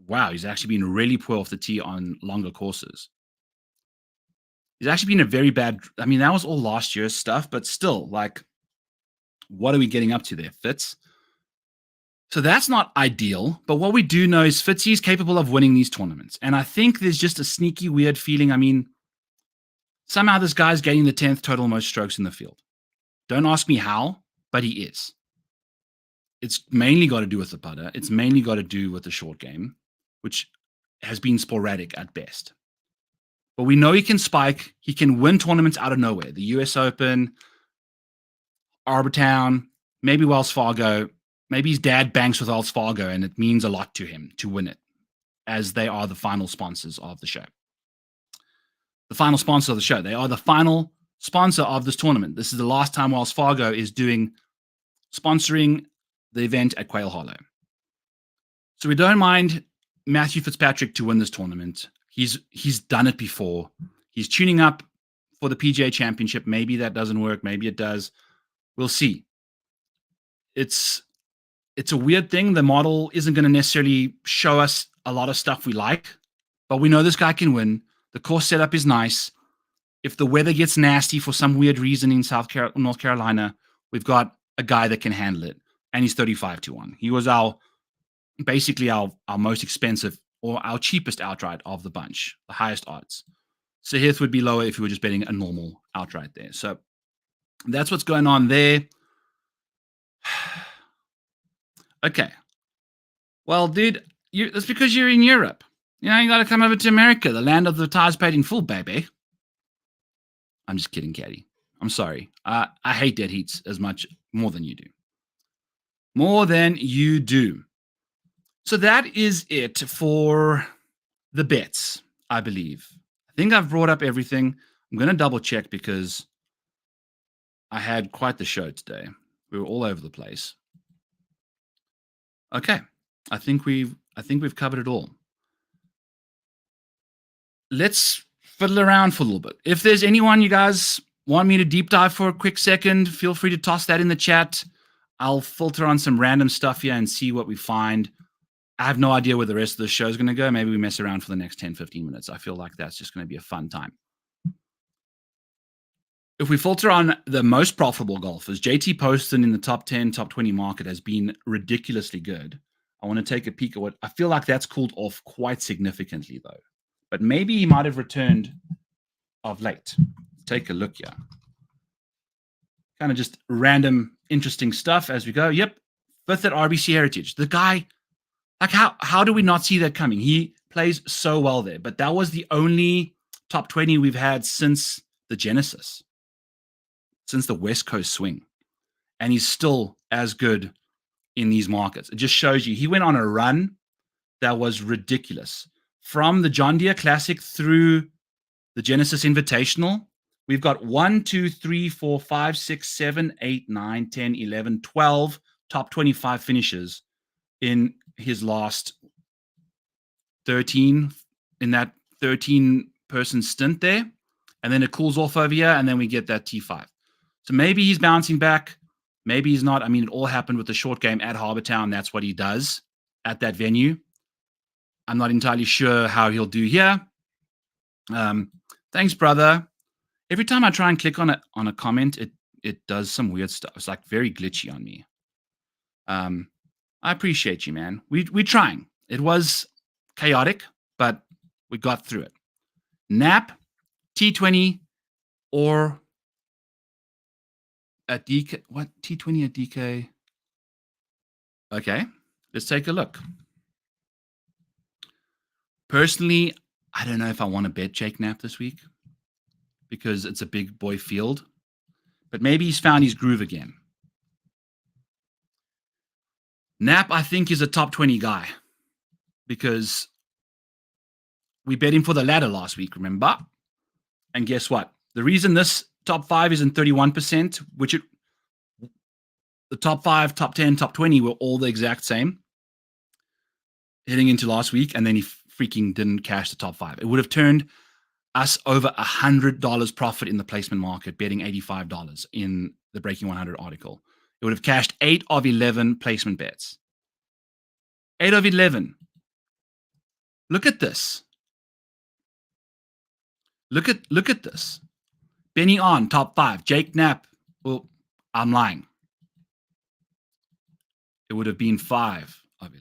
wow, he's actually been really poor off the tee on longer courses. He's actually been a very bad, I mean, that was all last year's stuff, but still, like, what are we getting up to there, Fitz? So that's not ideal, but what we do know is Fitzy is capable of winning these tournaments. And I think there's just a sneaky, weird feeling. I mean, somehow this guy's getting the 10th total most strokes in the field. Don't ask me how, but he is. It's mainly got to do with the putter. It's mainly got to do with the short game, which has been sporadic at best. But we know he can spike. He can win tournaments out of nowhere. The US Open, Arbor Town, maybe Wells Fargo. Maybe his dad banks with Wells Fargo, and it means a lot to him to win it, as they are the final sponsors of the show. The final sponsor of the show. They are the final sponsor of this tournament. This is the last time Wells Fargo is sponsoring the event at Quail Hollow. So we don't mind Matthew Fitzpatrick to win this tournament. He's done it before. He's tuning up for the PGA Championship. Maybe that doesn't work. Maybe it does. We'll see. It's a weird thing. The model isn't going to necessarily show us a lot of stuff we like, but we know this guy can win. The course setup is nice. If the weather gets nasty for some weird reason in North Carolina, we've got a guy that can handle it, and he's 35-1. He was basically our most expensive or our cheapest outright of the bunch, the highest odds. SAHITH would be lower if we were just betting a normal outright there. So that's what's going on there. Okay. Well, dude, that's because you're in Europe. You got to come over to America, the land of the tires paid in full, baby. I'm just kidding, Caddy. I'm sorry. I hate dead heats more than you do. More than you do. So that is it for the bets, I believe. I think I've brought up everything. I'm going to double check because I had quite the show today. We were all over the place. Okay. I think we've covered it all. Let's fiddle around for a little bit. If there's anyone you guys want me to deep dive for a quick second, feel free to toss that in the chat. I'll filter on some random stuff here and see what we find. I have no idea where the rest of the show is going to go. Maybe we mess around for the next 10, 15 minutes. I feel like that's just going to be a fun time. If we filter on the most profitable golfers, JT Poston in the top 10, top 20 market has been ridiculously good. I want to take a peek at what I feel like that's cooled off quite significantly, though. But maybe he might have returned of late. Take a look here. Kind of just random, interesting stuff as we go. Yep, 5th at RBC Heritage. The guy, like, how do we not see that coming? He plays so well there, but that was the only top 20 we've had since the Genesis, since the West Coast swing. And he's still as good in these markets. It just shows you he went on a run that was ridiculous. From the John Deere Classic through the Genesis Invitational, we've got 1, 2, 3, 4, 5, 6, 7, 8, 9, 10, 11, 12 top 25 finishes in his last 13, in that 13-person stint there. And then it cools off over here, and then we get that T5. So maybe he's bouncing back. Maybe he's not. I mean, it all happened with the short game at Harbour Town. That's what he does at that venue. I'm not entirely sure how he'll do here. Thanks, brother. Every time I try and click on a comment, it does some weird stuff. It's like very glitchy on me. I appreciate you, man. We're trying. It was chaotic, but we got through it. Nap, T20, or at DK. What? T20 at DK? Okay, let's take a look. Personally, I don't know if I want to bet Jake Knapp this week because it's a big boy field, but maybe he's found his groove again. Knapp, I think, is a top 20 guy because we bet him for the ladder last week, remember? And guess what? The reason this top 5 is in 31%, the top 5, top 10, top 20 were all the exact same heading into last week, and then he freaking didn't cash the top 5. It would have turned us over $100 profit in the placement market, betting $85 in the Breaking 100 article. It would have cashed 8 of 11 placement bets. 8 of 11. Look at this. Look at this. Benny On, top 5. Jake Knapp. Well, I'm lying. It would have been 5 of 11.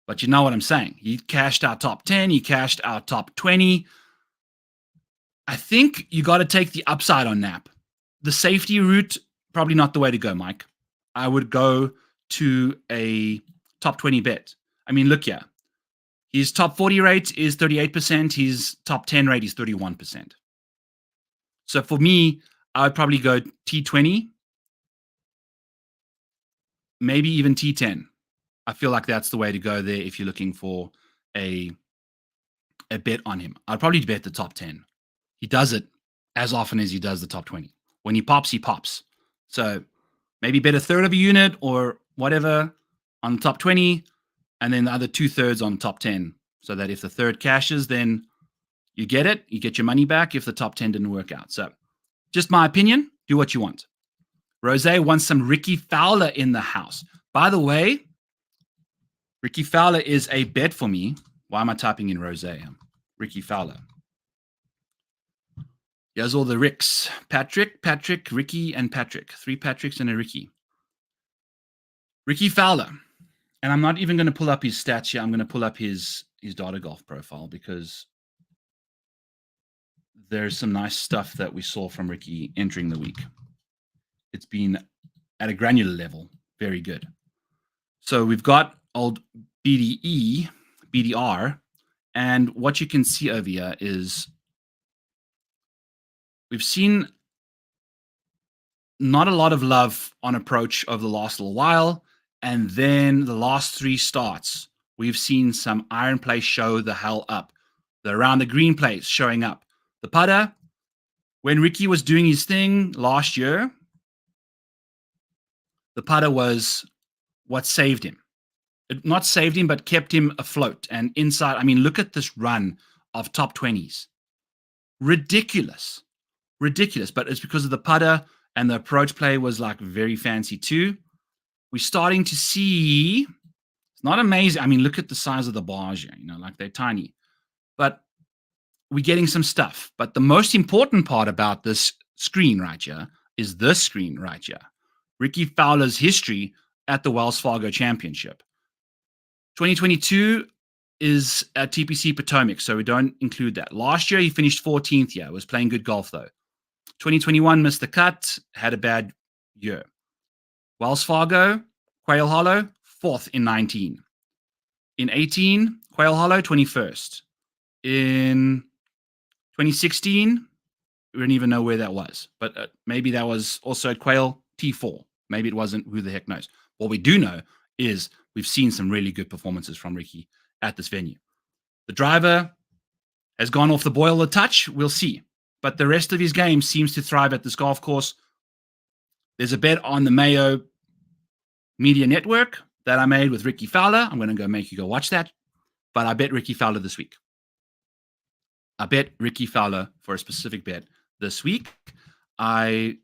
But you know what I'm saying. He cashed our top 10. He cashed our top 20. I think you got to take the upside on Knapp. The safety route, probably not the way to go, Mike. I would go to a top 20 bet. I mean, look here. His top 40 rate is 38%. His top 10 rate is 31%. So for me, I would probably go T20, maybe even T10. I feel like that's the way to go there if you're looking for a bet on him. I'd probably bet the top 10. He does it as often as he does the top 20. When he pops, he pops. So maybe bet a third of a unit or whatever on the top 20, and then the other 2/3 on top 10, so that if the third cashes, then you get it. You get your money back if the top 10 didn't work out. So just my opinion. Do what you want. Rose wants some Ricky Fowler in the house. By the way, Ricky Fowler is a bet for me. Why am I typing in Rose? Ricky Fowler. Here's all the Ricks. Patrick, Ricky, and Patrick. 3 Patricks and a Ricky. Ricky Fowler. And I'm not even going to pull up his stats here. I'm going to pull up his data golf profile because there's some nice stuff that we saw from Ricky entering the week. It's been at a granular level. Very good. So we've got old BDE, BDR, and what you can see over here is we've seen not a lot of love on approach over the last little while, and then the last 3 starts, we've seen some iron play show the hell up. The around the green plays showing up. The putter, when Ricky was doing his thing last year, the putter was what saved him. It not saved him, but kept him afloat and inside. I mean, look at this run of top 20s. Ridiculous. But it's because of the putter, and the approach play was like very fancy too. We're starting to see, it's not amazing. I mean, look at the size of the bars here, like they're tiny. But we're getting some stuff. But the most important part about this screen right here is this screen right here. Ricky Fowler's history at the Wells Fargo Championship. 2022 is at TPC Potomac, so we don't include that. Last year, he finished 14th here. Was playing good golf, though. 2021 missed the cut, had a bad year. Wells Fargo, Quail Hollow, 4th in 19. In 18, Quail Hollow, 21st. In 2016, we don't even know where that was, but maybe that was also at Quail T4. Maybe it wasn't. Who the heck knows? What we do know is we've seen some really good performances from Ricky at this venue. The driver has gone off the boil a touch. We'll see. But the rest of his game seems to thrive at this golf course. There's a bet on the Mayo Media Network that I made with Ricky Fowler. I'm going to go make you go watch that. But I bet Ricky Fowler this week. I bet Ricky Fowler for a specific bet this week. I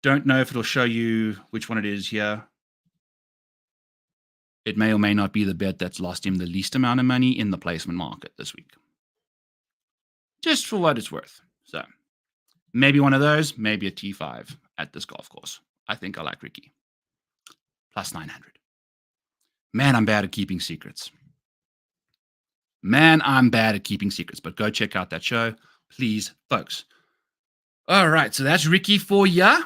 don't know if it'll show you which one it is here. It may or may not be the bet that's lost him the least amount of money in the placement market this week. Just for what it's worth. So maybe one of those, maybe a T5 at this golf course. I think I like Ricky. Plus 900. Man, I'm bad at keeping secrets. But go check out that show, please, folks. All right, so that's Ricky for ya.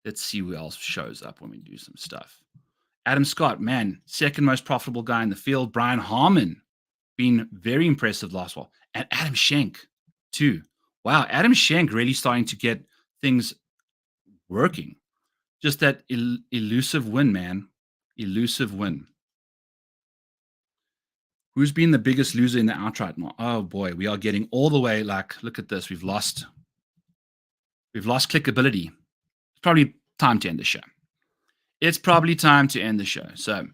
Let's see who else shows up when we do some stuff. Adam Scott, man, second most profitable guy in the field. Brian Harmon, been very impressive last while. And Adam Schenk, too. Wow, Adam Schenk really starting to get things working. Just that elusive win, man. Elusive win. Who's been the biggest loser in the outright? Oh, boy, we are getting all the way, like, look at this. We've lost clickability. It's probably time to end the show. So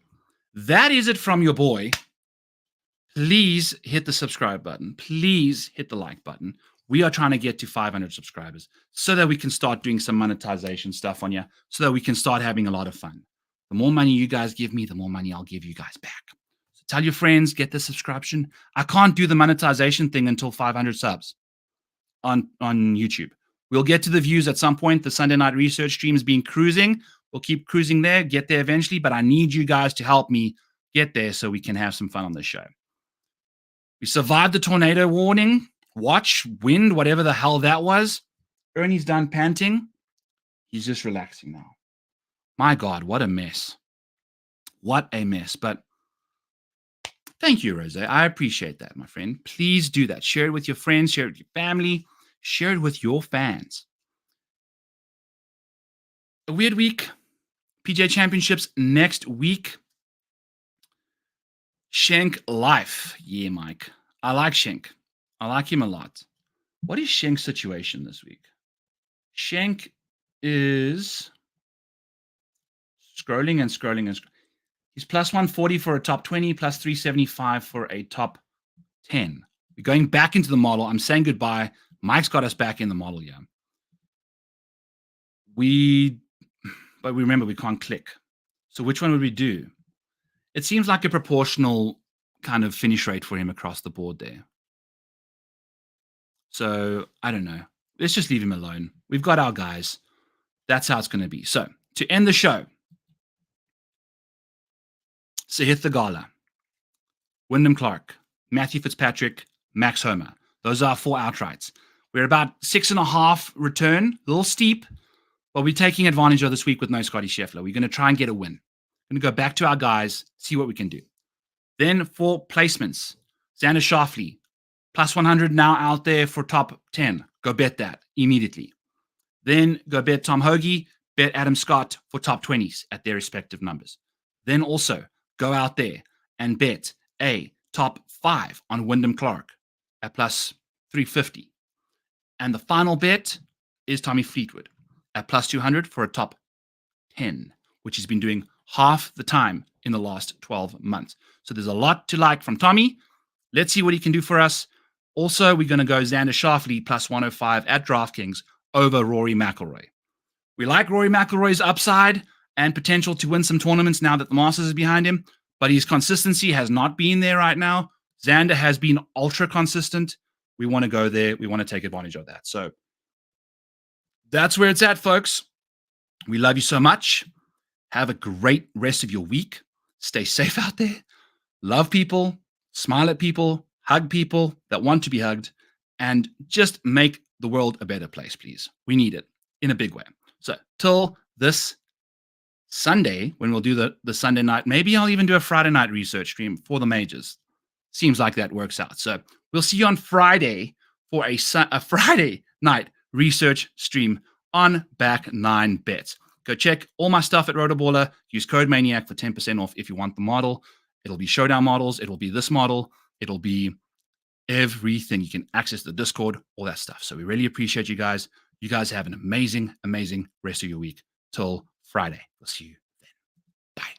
that is it from your boy. Please hit the subscribe button. Please hit the like button. We are trying to get to 500 subscribers so that we can start doing some monetization stuff on you, so that we can start having a lot of fun. The more money you guys give me, the more money I'll give you guys back. So tell your friends, get the subscription. I can't do the monetization thing until 500 subs on YouTube. We'll get to the views at some point. The Sunday night research stream has been cruising. We'll keep cruising there, get there eventually, but I need you guys to help me get there so we can have some fun on this show. We survived the tornado warning, watch, wind, whatever the hell that was. Ernie's done panting. He's just relaxing now. My God, what a mess. What a mess. But thank you, Rose. I appreciate that, my friend. Please do that. Share it with your friends, share it with your family, share it with your fans. A weird week. PGA Championships next week. Schenk life. Yeah, Mike. I like Schenk. I like him a lot. What is Schenk's situation this week? Schenk is scrolling. He's plus 140 for a top 20, plus 375 for a top 10. We're going back into the model. I'm saying goodbye. Mike's got us back in the model, yeah. But remember, we can't click. So which one would we do? It seems like a proportional kind of finish rate for him across the board there. So I don't know. Let's just leave him alone. We've got our guys. That's how it's going to be. So to end the show, SAHITH Theegala, Wyndham Clark, Matthew Fitzpatrick, Max Homa. Those are 4 outrights. We're about 6.5 return, a little steep, but we're taking advantage of this week with no Scotty Scheffler. We're going to try and get a win. We're going to go back to our guys, see what we can do. Then for placements, Xander Schauffele, plus 100 now out there for top 10. Go bet that immediately. Then go bet Tom Hoagie, bet Adam Scott for top 20s at their respective numbers. Then also go out there and bet a top 5 on Wyndham Clark at plus 350. And the final bet is Tommy Fleetwood at plus 200 for a top 10, which he's been doing half the time in the last 12 months. So there's a lot to like from Tommy. Let's see what he can do for us. Also, we're going to go Xander Schauffele plus 105 at DraftKings over Rory McIlroy. We like Rory McIlroy's upside and potential to win some tournaments now that the Masters is behind him, but his consistency has not been there right now. Xander has been ultra consistent. We want to go there. We want to take advantage of that. So that's where it's at, folks. We love you so much. Have a great rest of your week. Stay safe out there. Love people. Smile at people. Hug people that want to be hugged. And just make the world a better place, please. We need it in a big way. So till this Sunday, when we'll do the Sunday night, maybe I'll even do a Friday night research stream for the majors. Seems like that works out. So we'll see you on Friday for a Friday night research stream on back 9 bets. Go check all my stuff at Rotoballer. Use code Maniac for 10% off if you want the model. It'll be showdown models. It'll be this model. It'll be everything. You can access the Discord, all that stuff. So we really appreciate you guys. You guys have an amazing, amazing rest of your week till Friday. We'll see you then. Bye.